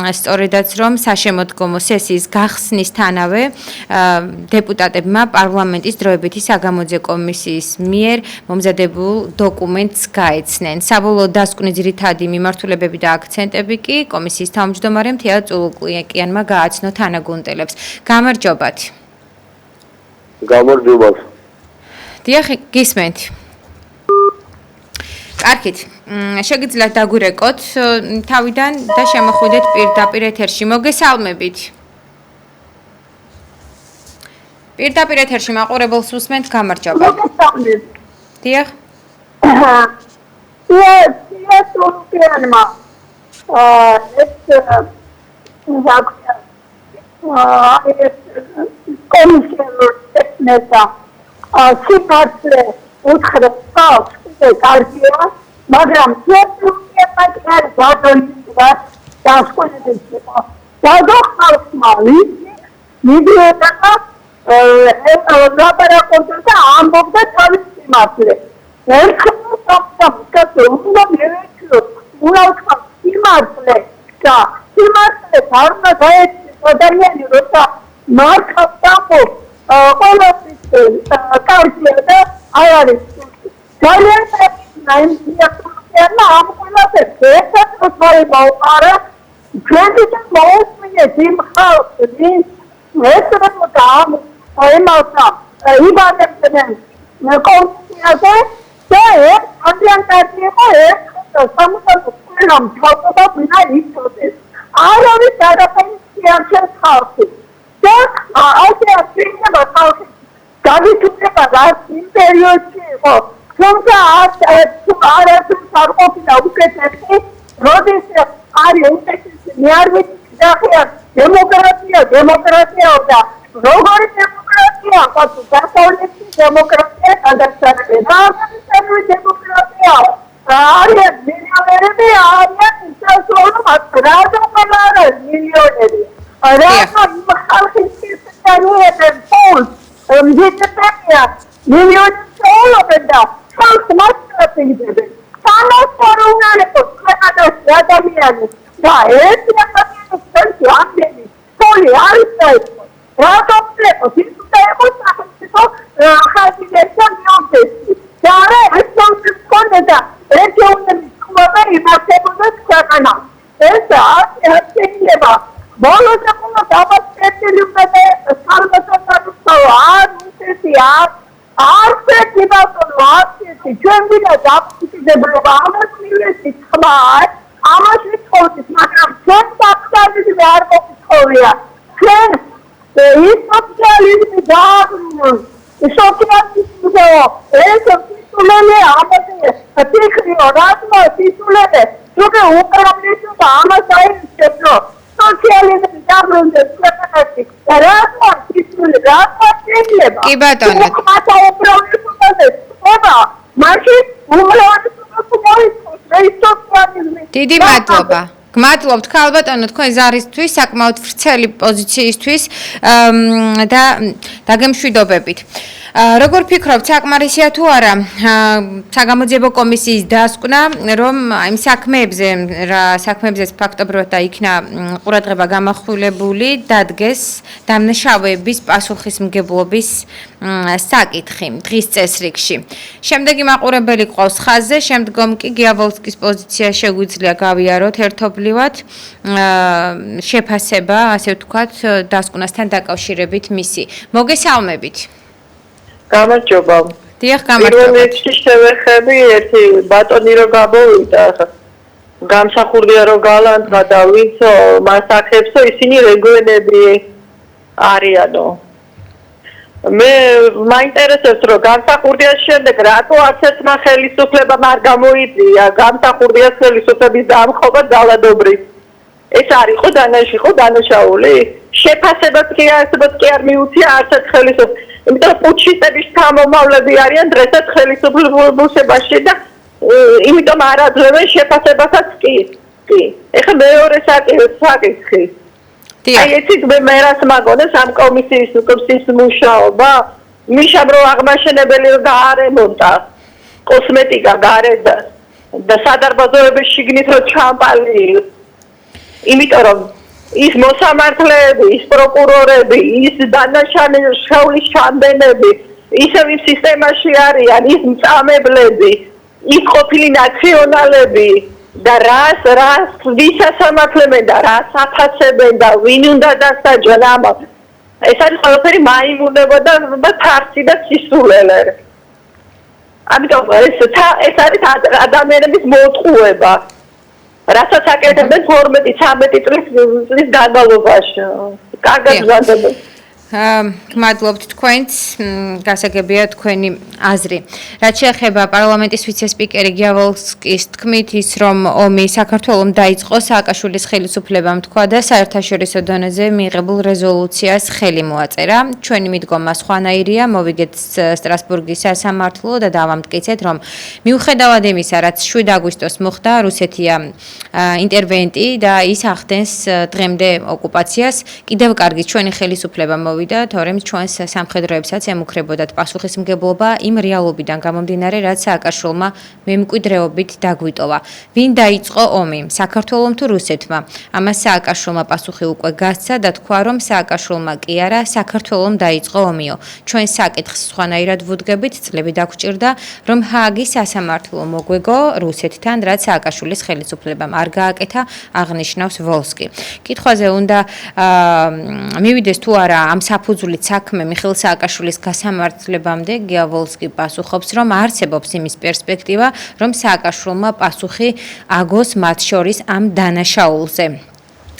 სწორედაც რომ საშემოდგომო სესიის გახსნისთანავე დეპუტატებმა პარლამენტის დროებითი საგამოძიებო კომისიის მიერ მომზადებულ დოკუმენტს გაეცნენ. საბოლოო დასკვნის ძირითადი მიმართულებები და აქცენტები კი კომისიის თავმჯდომარემ თეა წულუკიანმა გააცნო თანაგუნდელებს. გამარჯობათ. გამარჯობათ. დიახ, გისმენთ. კარგით, შეგიძლიათ დაგვირეკოთ თავიდან და შემოხვიდეთ პირდაპირ ეთერში. მოგესალმებით. პირდაპირ ეთერში მაყურებელს უსმენთ, გამარჯობა. დიახ. ეს უკიანმა ეს კომისიურ ტექნიკა სიტუაცია უცხრება კარგია, მაგრამ ეს უკიანმა არ გადაიწყდა დასკვნებისა. დაგახალხმა მიდიოდა ლაპარაკობდა ამბობდა თავის სიმართლე. ერთხელ სამწუხაროდ უნდა მივეცილო, უნდა ვთქვა სიმართლე და სიმართლე არ უნდა გაეცეს ადამიანი, როცა მარხავდა ყველაფრის კარგია და არ არის. ძალიან ამ ყველაფერს ერთად მოყარა President Mosmine Jim House means President Madam Emauta Ibadan Constitution say Indian country some talk about United States. I already said up in the house. So I say think about house. Gabi to the imperial chief. From the art to our sarcophagus, Rhodes are near with democracy of the Roman democracy, but that's only democracy and the democracy. Aryan, millionaire, Aryan, just all of us, rather millionaire. Million all of it now. First, much of things. Some of კი ბატონო. დიდი მადლობა. გმადლობთ ქალბატონო თქვენ ზარისთვის, საკმაოდ ვრცელი პოზიციისთვის და დაგემშვიდობებით. როგორ ფიქრობთ, საკმარისია თუ არა საგამოძიებო კომისიის დასკვნა, რომ იმ საქმეებზე ფაქტობრივად და იქნა ყურადღება გამახვილებული, დადგეს დამნაშავეების პასუხისმგებლობის საკითხი დღის წესრიგში. შემდეგი მაყურებელი ყავს ხაზზე, შემდგომ კი გიაბოლსკის პოზიცია შეგვიძლია გავიაროთ ერთობლივად შეფასება, ასე ვთქვათ, დასკვნასთან დაკავშირებით მისი. მოგესალმებით. გამარჯობა. დიახ, გამარჯობა. პირველ რიგში შევეხები ერთი ბატონი რო გამოვიდა. გამსახურდია რომ გალანტმა და ვინცო მას ახებსო, ისინი რეგიონები არიანო. მე მაინტერესებს რომ გამსახურდიას შემდეგ რატო არც ერთმა ხელისუფლებამ არ გამოიწვია გამსახურდიას ხელისუფლების დამხობა ძალადობრივ. ეს არის ხო დანაშაული? შეფასებაც კი არ მიუწია არც ერთ ხელისუფლებას. იმიტომ პუტჩისტების თანამომავლები არიან დღესაც ხელისუფლებაში და იმიტომ არ აძლევენ შეფასებასაც კი. ეხლა მეორე საკითხი. აი ეცით მე რას მაგონეს ამ კომისიის მუშაობა, მიშამ რო აღმაშენებელი რო დაარემონტა კოსმეტიკა გარეთ და სადარბაზოების შიგნით რო ჩამპალი. იმიტომ რომ ის მოსამართლეები, ის პროკურორები, ის დანაშაულის ჩამდენები, ისევ იმ სისტემაში არიან, ის მწამებლები, ის ყოფილი ნაციონალები და რას ვისასამართლებენ და რას აფასებენ და ვინ უნდა დასაჯონ ამას. ეს არის ყველაფერი მაიმუნება და თარცი და სისულელე. ამიტომ ეს არის ადამიანების მოტყუება. რასაც აკეთებენ 12-13 წლის განმავლობაში. კარგად ვზარდებენ. გმადლობთ თქვენს, გასაგებია თქვენი აზრი. რაც შეეხება პარლამენტის ვიცე-სპიკერი გიაბოლსკის თქმით ის, რომ ომი საქართველოს დაიწყო, სააკაშვილის ხელისუფლებამ თქვა და საერთაშორისო დონეზე მიიღებულ რეზოლუციას ხელი მოაწერა. ჩვენი მიდგომა სხვანაირია, მოვიგეთ სტრასბურგის სასამართლო და დავამტკიცეთ, რომ მიუხედავად იმისა, რაც 7 აგვისტოს მოხდა, რუსეთია ინტერვენტი და ის ახდენს დღემდე ოკუპაციას, კიდევ კარგი ჩვენი ხელისუფლება გავიდა, თორემ ჩვენს სამხედროებსაც ემუქრებოდათ პასუხისმგებლობა იმ რეალობიდან გამომდინარე, რაც სააკაშვილმა მემკვიდრეობით დაგვიტოვა. ვინ დაიწყო ომი? საქართველომ თუ რუსეთმა? ამას სააკაშვილმა პასუხი უკვე გასცა და თქვა, რომ სააკაშვილმა კი არა, საქართველომ დაიწყო ომიო. ჩვენ საკითხს სხვანაირად ვუდგებით, წლები დაგვჭირდა, რომ ჰააგის სასამართლო მოგვეგო რუსეთთან, რაც სააკაშვილის ხელისუფლებამ არ გააკეთა, აღნიშნავს ვოლსკი. კითხვაზე უნდა მივიდეს თუ არა ამ საფუძვლით საქმე მიხეილ სააკაშვილის გასამართლებამდე, გია ვოლსკი პასუხობს, რომ არსებობს იმის პერსპექტივა, რომ სააკაშვილმა პასუხი აგოს მათ შორის ამ დანაშაულზე.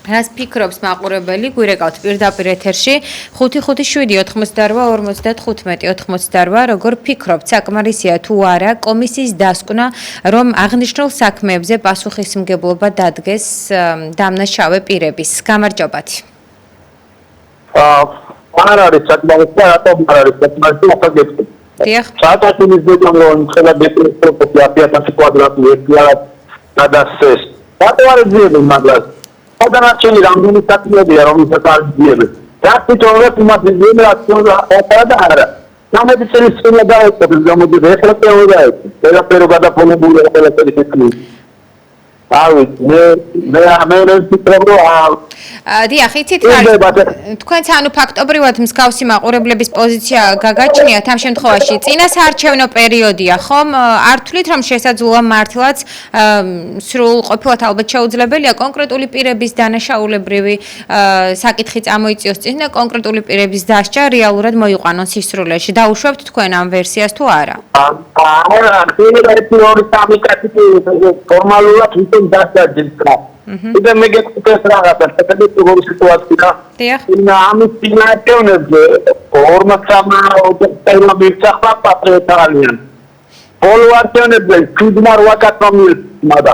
რას ფიქრობს მაყურებელი? გვირეკავთ პირდაპირ ეთერში 557-88-55-88, როგორ ფიქრობთ, საკმარისია თუ არა კომისიის დასკვნა, რომ აღნიშნულ საქმეებზე პასუხისმგებლობა დადგეს დამნაშავე პირების? გამარჯობათ. არ არის საკმარისი, რატომ არ არის საკმარისი, ახლა გეტყვით. დიახ. სააკაშვილის დედამრონი ხელა დეპრესია 1000 კვადრატი ერთიარად გადასცეს. რატო არ ძიებენ მაგას? სადანარჩენი რამდენი საქმეებია, რომელსაც არ ძიებენ. რაც თვითონაც იმას ძიებენ, რაც და არა. სამედიცინო სისტემა დაეწყებს, გამოდის ეხლა წევრაებს. ყველაფერი გადაფონებულია ყველაფერი ტექნიკით. მე ვფიქრობ, რომ დიახ, იცით რა თქვენც ანუ ფაქტობრივად მსგავსი მაყურებლების პოზიცია გაგაჩნიათ ამ შემთხვევაში წინასაარჩევნო პერიოდია, ხომ? არ თვლით, რომ შესაძლოა მართლაც სრულ ყოფილად ალბათ შეუძლებელია კონკრეტული პირების დანაშაულებრივი საკითხი წამოიწიოს წინ და კონკრეტული პირების დასჯა რეალურად მოიყვანონ სისრულეში. დაუშვებთ თქვენ ამ ვერსიას თუ არა? ფორმალურად ვიტყვი დასჯა. Ide me găsesc rahat, asta de tu vorbi situația. Am spinat eu neve, urmă sama o tema birțaqa patriotalian. Polwarte neve, kudmar wakat mamil mada.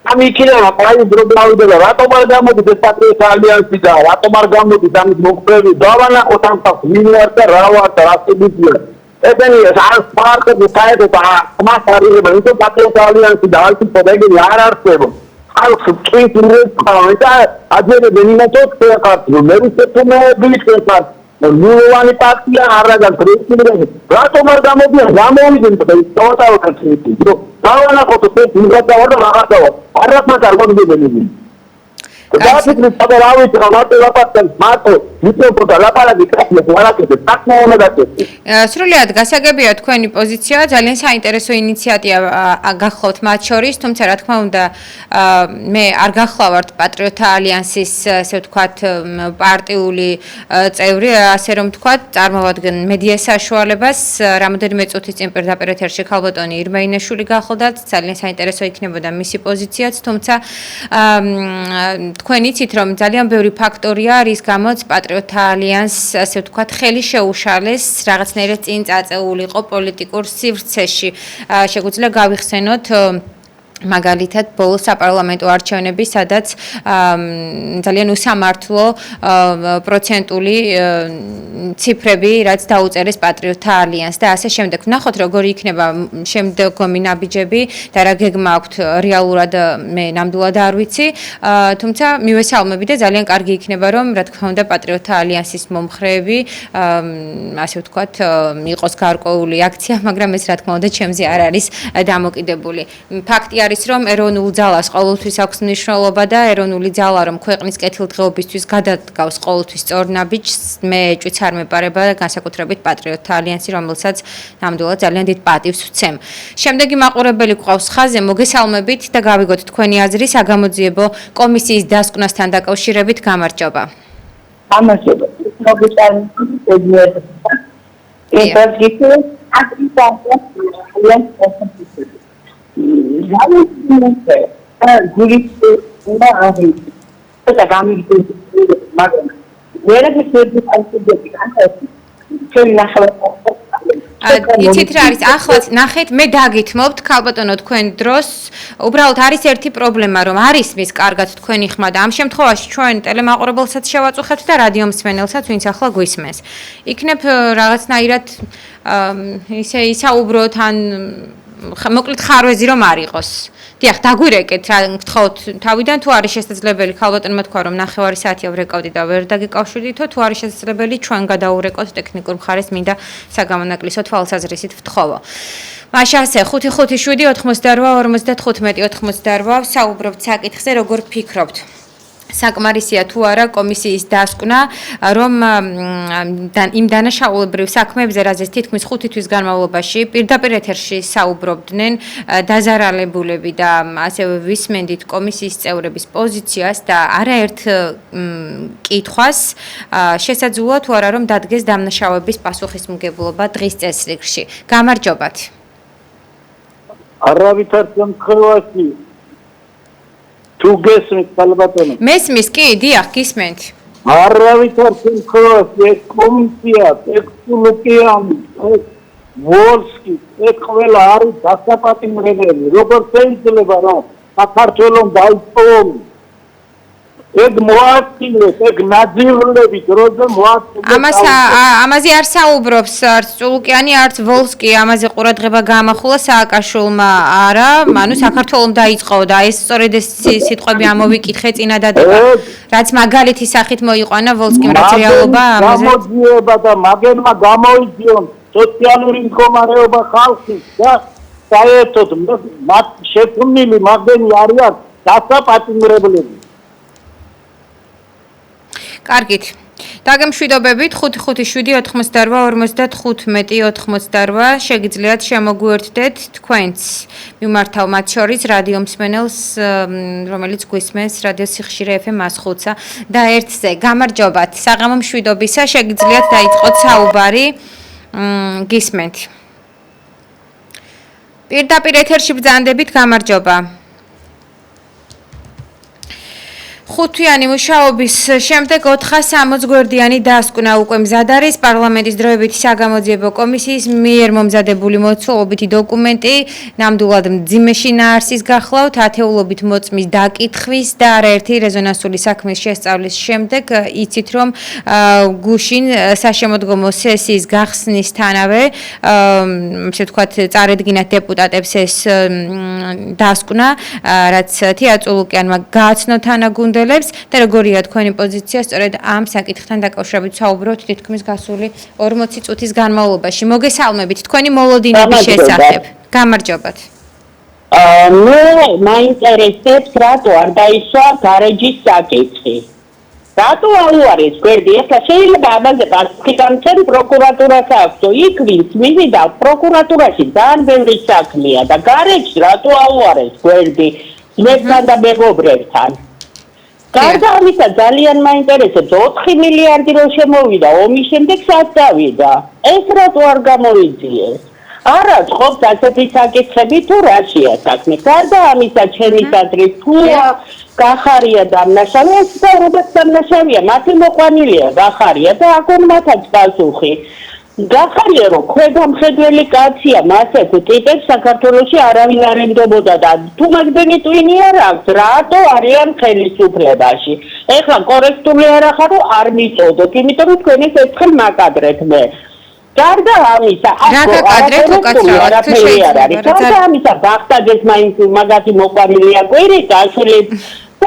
Am ikile na pai drogau de la rato margamu de patriotalian sida, rato margamu de tam mukprevi davana otam pa vinarte rawa tarase bitle. Edeni as parte de sai de ta, ma sari de bento patriotalian sida, alti podegi yar arsebo. I'll keep it going. I did it in the talk to a car. Maybe to me, beach car. The new one party, Aragan, Rato Margamobi, Ramon, but they thought out of city. So, Tawana to take you got the order of Arato. Aramat are going to be believing. That's it. Other hours are not the Lapas Mato. You can put a Lapala because you want to attack more than that. სრულიად გასაგებია თქვენი პოზიცია, ძალიან საინტერესო ინიციატივა გახლავთ მათ შორის, თუმცა რა თქმა უნდა მე არ გახლავართ პატრიოტთა ალიანსის, ასე ვთქვათ, პარტიული წევრი, ასე რომ ვთქვათ, წარმოვადგენ მედია საშუალებას, რამოდენიმე წუთის წინ პირდაპირ ეთერში ქალბატონი ირმეინაშვილი გახლდათ, ძალიან საინტერესო იქნებოდა მისი პოზიციაც, თუმცა თქვენ იცით, რომ ძალიან ბევრი ფაქტორია, რის გამოც პატრიოტთა ალიანსს, ასე ვთქვათ, ხელი შეუშალეს რაღაცნაირად წინ წაწეულიყო პოლიტიკურ სივრცეში. შეგვიძლია გავიხსენოთ მაგალითად ბოლო საპარლამენტო არჩევნები, სადაც ძალიან უსამართლო პროცენტული ციფრები, რაც დაუწერეს პატრიოტთა ალიანსს და ასე შემდეგ. ვნახოთ, როგორი იქნება შემდგომი ნაბიჯები და რა გეგმა აქვთ რეალურად მე ნამდვილად არ ვიცი, თუმცა მივესალმები და ძალიან კარგი იქნება, რომ რა თქმა უნდა პატრიოტთა ალიანსის მომხრეები, ასე ვთქვათ, იყოს გარკვეული აქცია, მაგრამ ეს რა თქმა უნდა ჩემზე არ არის დამოკიდებული. ფაქტია არის რომ ეროვნულ ძალას ყოველთვის აქვს მნიშვნელობა და ეროვნული ძალა რომ ქვეყნის კეთილდღეობისთვის გადადგავს ყოველთვის სწორ ნაბიჯს მე ეჭვიც არ მეპარება განსაკუთრებით პატრიოტთა ალიანსი რომელსაც ნამდვილად ძალიან დიდ პატივს ვცემ. შემდეგი მაყურებელი გვყავს ხაზზე, მოგესალმებით და გავიგოთ თქვენი აზრი საგამოძიებო კომისიის დასკვნასთან დაკავშირებით. გამარჯობა. გამარჯობა. იცით რა არის ახლაც ნახეთ მე დაგითმობთ ქალბატონო თქვენ დროს უბრალოდ არის ერთი პრობლემა რომ არ ისმის კარგად თქვენი ხმა და ამ შემთხვევაში ჩვენ ტელემაყურებელსაც შევაწუხებთ და რადიო მსმენელსაც ვინც ახლა გვისმენს იქნებ რაღაცნაირად ისე ისაუბროთ ან მოკლედ ხარვეზი რომ არ იყოს. დიახ, დაგვირეკეთ რა გთხოვთ თავიდან თუ არის შესაძლებელი ქალბატონმა თქვა რომ 9 საათია ვრეკავდი და ვერ დაგიკავშირდითო თუ არის შესაძლებელი ჩვენ გადაურეკოთ ტექნიკურ მხარეს მინდა საგამონაკლისო თვალსაზრისით ვთხოვო. მაშასე 557-88-95 საუბრობთ საკითხზე როგორ ფიქრობთ? საკმარისია თუ არა კომისიის დასკვნა რომ იმ დანაშაულებრივ საქმეებზე რაზეც თითქმის 5 თვის განმავლობაში პირდაპირ ეთერში საუბრობდნენ დაზარალებულები და ასევე ვისმენდით კომისიის წევრების პოზიციას და არაერთ კითხვას შესაძლოა თუ არა რომ დადგეს დამნაშავების პასუხისმგებლობა დღის წესრიგში. გამარჯობათ. არავითარ შემთხვევაში თუ გესმით ქალბატონო მესმის კი დიახ გისმენთ არავითარ შემთხვევაში ეს კომისია ექსკლუზივი ვოლსკი ეს ყველა არის დასაპატიმრებელი როგორც შეიძლება რომ საქართველოს დაიწყოს ეგ მოაწილეს ეგ ნაძივლები დროზე მოაწილეს ამაზე არ საუბრობს არც წულუკიანი არც ვოლსკი ამაზე ყურადღება გაამახვილა სააკაშვილმა არა ანუ საქართველოს დაიწყო და ეს სწორედ ეს სიტყვები ამოვიკითხე წინადადება რაც მაგალითი სახით მოიყვანა ვოლსკიმ რაც რეალობა ამაზე გამოძიება და მაგერმა გამოიძიონ სოციალური მდგომარეობა ხალხის და საერთოდ მათ შექმნილი მაგენი არიან დასაპატიმრებლები კარგით. დაგემშვიდობებით 557-88-95 შეგიძლიათ შემოგვიერთდეთ თქვენც მიმართავ მათ შორის რადიო მსმენელს რომელიც გვისმენს რადიო სიხშირე FM 105-ა და ერთზე გამარჯობათ საღამო მშვიდობისა შეგიძლიათ დაიწყოთ საუბარი გისმენთ პირდაპირ ეთერში ბრძანდებით გამარჯობა ხუთვიანი მუშაობის შემდეგ 460 გვერდიანი დასკვნა უკვე მზად არის პარლამენტის დროებითი საგამოძიებო კომისიის მიერ მომზადებული მოცულობითი დოკუმენტი ნამდვილად მძიმეში ნაარსის გახლავთ ათეულობით მოწმის დაკითხვის და არაერთი რეზონანსული საქმის შესწავლის შემდეგ იცით რომ გუშინ საშემოდგომო სესიის გახსნისთანავე ასე ვთქვათ წარედგინათ დეპუტატებს ეს დასკვნა რაც თია წულუკიანმა გააცნო თანაგუნდ და როგორია თქვენი პოზიცია სწორედ ამ საკითხთან დაკავშირებით საუბრობთ თითქმის გასული 40 წუთის განმავლობაში. მოგესალმებით თქვენი მოლოდინების შესახებ. გამარჯობათ. მე მაინტერესებს რატო არ დაიშვა გარეჯის საკითხი. რატო აუარეს გვერდი? ახლა შეიძლება ამაზე პასუხი გამცენ პროკურატურას აქვს. იქ ვინც მივიდა პროკურატურაში ძალიან ბევრი საქმეა და გარეჯს რატო აუარეს გვერდი? მესთან და მეგობრებთან. გარდა ამისა ძალიან მაინტერესებს 4 მილიარდი რო შემოვიდა ომის შემდეგ სად დავიდა ეს რატო არ გამოიძიეს არა ყოფს ასეთი საკითხები თუ რაშია საქმე გარდა ამისა ჩემის აზრით თუ გახარია დამნაშავე ეს როგორც დამნაშავეა მათი მოყვანილია გახარია და აქ მათაც პასუხი გახარია რომ ქვედამხედველი კაცია მასეთ ტიპებს საქართველოში არავინ არ ემდებოდა და თუ მაგდენი ტვინი არ აქვს რატო არიან ხელისუფლებაში ეხლა კორექტული არ ახარ რომ არ მიწოდოთ იმიტომ რომ თქვენ ეს ერთხელ მაკადრეთ მე გარდა ამისა აკადრეთ უკაცრავად შეიძლება გარდა ამისა ბახტაძეს მაინც მაგათი მოყვანილია კვირით ასული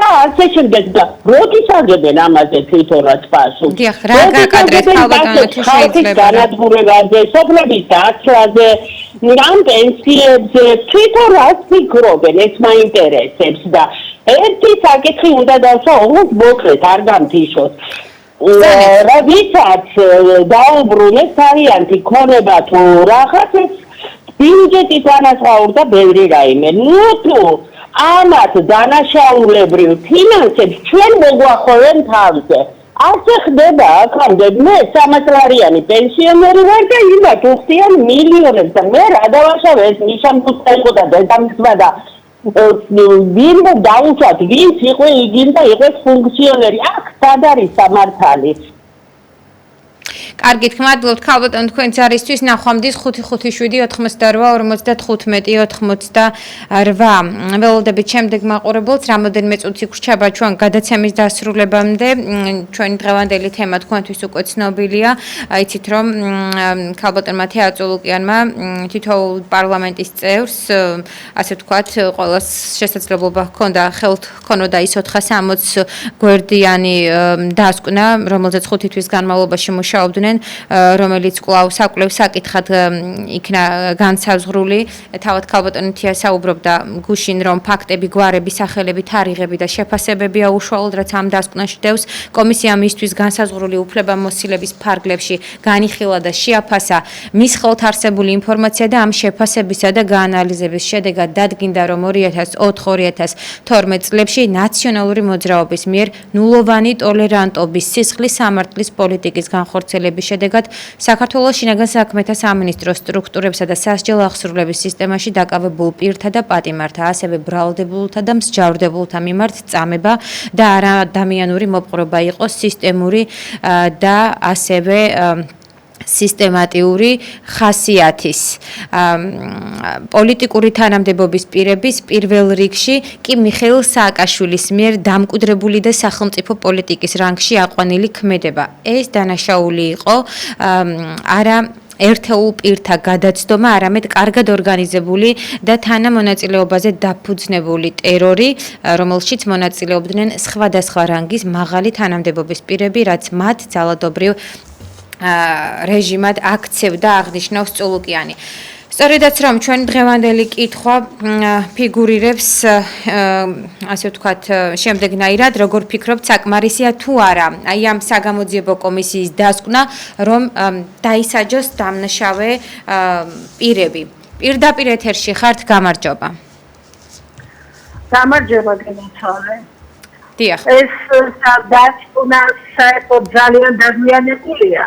და ასე შემდეგ და როდის აგებენ ამაზე თვითონაც პასუხს დიახ რა გაკადრეთ ხალბატონო თუ შეიძლება განადგურებაზე სოფლების დაცვაზე ამ პენსიებზე თვითონ რას ფიქრობენ ეს მაინტერესებს და ერთი საკითხი უნდა დავსვა ოღონდ მოკლედ არ გამთიშოთ როდესაც დაუბრუნეს სარიანტი ქონება თუ რაღაც ეს ბიუჯეტი განასხვავდა ბევრი რაიმე ნუ თუ ამათ დანაშაულებრივ ფინანსებს ჩვენ მოგვახოვენ თავზე. ასე ხდება აქამდე მე 300 ლარიანი პენსიონერი ვარ და იმათ უხდიან მილიონებს და მე რა დავაშავე ეს ნიშანმოსა იყო და დედამიწა და ვინ დაუშვათ ვინც იყო იგი და იყო ფუნქციონერი აქ სად არის სამართალი კარგით, მადლობთ ქალბატონ თქვენ ზარისთვის ნახვამდის 557-95-88. ველოდებით შემდეგ მაყურებელს რამოდენიმე წუთი გრჩება ჩვენ გადაცემის დასრულებამდე. ჩვენი დღევანდელი თემა თქვენთვის უკვე ცნობილია. იცით რომ ქალბატონ მათია აწულუკიანმა თითოეულ პარლამენტის წევრს ასე ვთქვათ, ყოველას შესაძლებლობა ჰქონდა ხელთ ჰქონოდა ის 460 გვერდიანი დასკვნა, რომელზეც 5 თვის განმავლობაში მუშაობდნენ, რომელიც კვლავ საკვლევ საკითხად იქნა განსაზღვრული. თავად ქალბატონ მათია საუბრობდა გუშინ, რომ ფაქტები, გვარები, სახელები, თარიღები და შეფასებებია უშუალოდ, რაც ამ დასკვნაში დევს. კომისიამ მისთვის განსაზღვრული უფლებამოსილების ფარგლებში განიხილა და შეაფასა მის ხელთ არსებული ინფორმაცია და ამ შეფასებისა და გაანალიზების შედეგად დადგინდა, რომ 2004-2012 წლებში ნაციონალური მოძრაობის მიერ ნულოვანი ტოლერანტობის, სისხლის სამართლის პოლიტიკის განხორციელების შედეგად საქართველოს შინაგან საქმეთა სამინისტროს სტრუქტურებსა და სასჯელ აღსრულების სისტემაში დაკავებულ პირთა და პატიმართა, ასევე ბრალდებულთა და მსჯავრდებულთა მიმართ წამება და არაადამიანური მოპყრობა იყო სისტემური და ასევე სისტემატიური ხასიათის. პოლიტიკური თანამდებობის პირების პირველ რიგში კი მიხეილ სააკაშვილის მიერ დამკვიდრებული და სახელმწიფო პოლიტიკის რანგში აყვანილი ქმედება. ეს დანაშაული იყო არა ერთეულ პირთა გადაცდომა, არამედ კარგად ორგანიზებული და თანამონაწილეობაზე დაფუძნებული ტერორი, რომელშიც მონაწილეობდნენ სხვადასხვა რანგის მაღალი თანამდებობის პირები, რაც მათ ძალადობრივ რეჟიმად აქცევდა, აღნიშნავს წულუკიანი. სწორედაც რომ ჩვენი დღევანდელი კითხვა ფიგურირებს ასე ვთქვათ შემდეგნაირად, როგორ ფიქრობთ, საკმარისია თუ არა აი ამ საგამოძიებო კომისიის დასკვნა, რომ დაისაჯოს დამნაშავე პირები. პირდაპირ ეთერში ხართ, გამარჯობა. გამარჯობა გენაცვალე. დიახ. ეს დასკვნა საერთოდ ძალიან დაზიანებულია.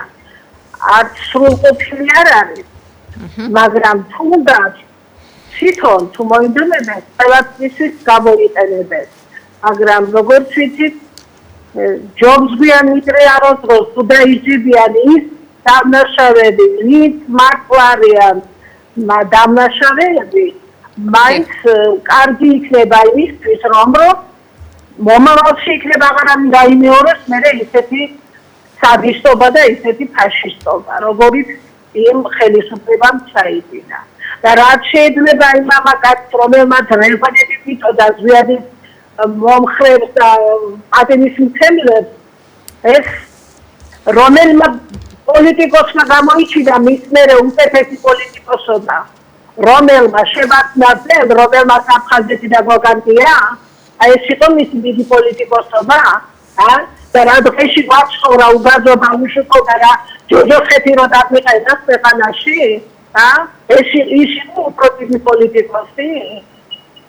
არც სრულყოფილი არ არის. მაგრამ თუნდაც თვითონ თუ მოინდომებენ, ყველასთვის გამოიყენებენ. მაგრამ როგორც ვიცით, ჯობსგვიან იტრიაროს დროს თუ დაიჯიბიან ის დამნაშავეები, ის მართლარიან დამნაშავეები, მაინც კარგი იქნება იმისთვის, რომ მომავალში იქნება აღარ გაიმეოროს მერე ისეთი სადისტობა და ისეთი ფაშისტობა, როგორიც იმ ხელისუფლებამ ჩაიდინა. და რაც შეიძლება იმ მამაკაცს, რომელმაც რეფერენდუმი მიწოდა ზვიადის მომხრებს და პატენის მცემლებს, ეს რომელმა პოლიტიკოსმა გამოიჩინა მის მერე უპირატესი პოლიტიკოსობა, რომელმა შევარდნა ძენ, რომელმაც აფხაზეთი და გოგანტია, ეს იყო მისი დიდი პოლიტიკოსობა, და რა დღეში გვაცხორა უგაზობა უშუქობა რა ჯოჯოხეთი რო დაგიყენა ქვეყანაში, ეს იყო უფრო დიდი პოლიტიკოსი,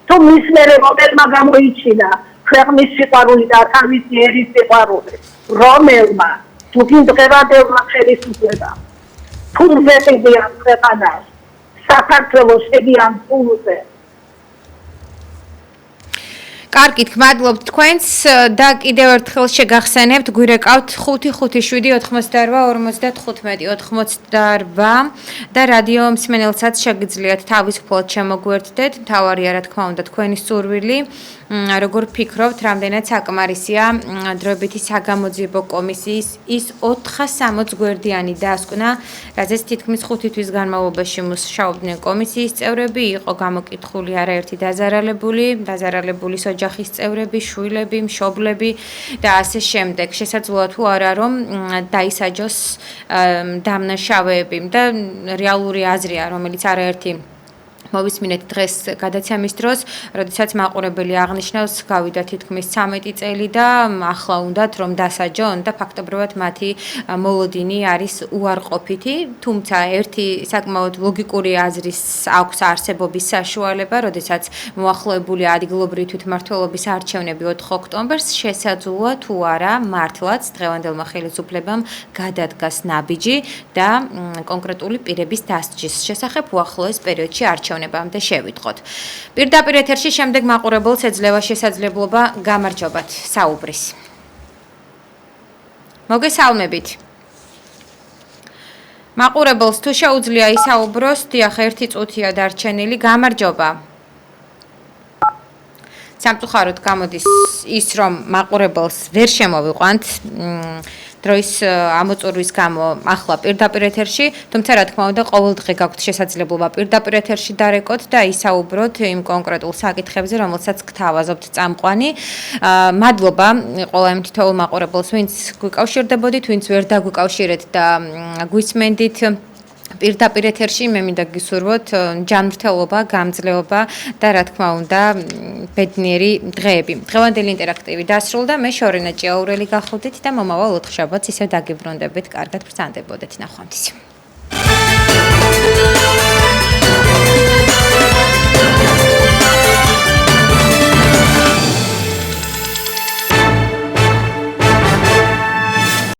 თუ მის მერე რომელმა გამოიჩინა ქვეყნის სიყვარული და თავისი ერის სიყვარული, რომელმა თუ გინდღებადებმა ხელისუფლება ფულზე შედიან ქვეყანას, საქართველოს შედიან ფულზე. კარგით, მადლობთ თქვენს და კიდევ ერთხელ შეგახსენებთ, გვირეკავთ 557-95-58 და რადიო მსმენელსაც შეგიძლიათ თავისუფლად შემოგვერთდეთ. მთავარია, რა თქმა უნდა, თქვენი სურვილი. როგორ ფიქრობთ, რამდენად საკმარისია დროებითი საგამოძიებო კომისიის ის 460 გვერდიანი დასკვნა, რაზეც თითქმის 5 თვის განმავლობაში მუშაობდნენ კომისიის წევრები, იყო გამოკითხული არაერთი დაზარალებული ოჯახის წევრები, შვილები, მშობლები და ასე შემდეგ. შესაძლოა თუ არა, რომ დაისაჯოს დამნაშავეები და რეალური აზრია, რომელიც არაერთი მოვისმინეთ დღეს გადაცემის დროს, როდესაც მაყურებელი აღნიშნავს, გავიდა თითქმის 13 წელი და ახლა უნდათ რომ დასაჯონ და ფაქტობრივად მათი მოლოდინი არის უარყოფითი, თუმცა ერთი საკმაოდ ლოგიკური აზრის აქვს არსებობის საშუალება, როდესაც მოახლოებულია ადგილობრივი თვითმმართველობის არჩევნები 4 ოქტომბერს, შესაძლოა თუ არა მართლაც დღევანდელმა ხელისუფლებამ გადადგას ნაბიჯი და კონკრეტული პირების დასჯის შესახებ უახლოეს პერიოდში არჩევნებამდე შევიტყოთ. პირდაპირ ეთერში შემდეგ მაყურებელს ეძლევა შესაძლებლობა გამარჯობათ საუბრის. მოგესალმებით. მაყურებელს თუ შეუძლია ისაუბროს, დიახ, 1 წუთია დარჩენილი, გამარჯობა. სამწუხაროდ გამოდის ის, რომ მაყურებელს ვერ შემოვიყვანთ დროის ამოწურვის გამო ახლა პირდაპირ ეთერში, თუმცა რა თქმა უნდა, ყოველდღე გაქვთ შესაძლებლობა პირდაპირ ეთერში დარეკოთ და ისაუბროთ იმ კონკრეტულ საკითხებზე, რომელსაც გთავაზობთ წამყვანი. მადლობა ყველა იმ თითოეულ მაყურებელს, ვინც გვიკავშირდებოდით, ვინც ვერ დაგვიკავშირეთ და გვისმენდით პირდაპირ ეთერში. მე მინდა გისურვოთ ჯანმრთელობა, გამძლეობა და რა თქმა უნდა, ბედნიერი დღეები. დღევანდელი ინტერაქტივი დასრულდა. მე შორენა ჭიაურელი გახლდით და მომავალ ოთხშაბათს ისევ დაგიბრუნდებით. კარგად ბრძანდებოდეთ. ნახვამდის.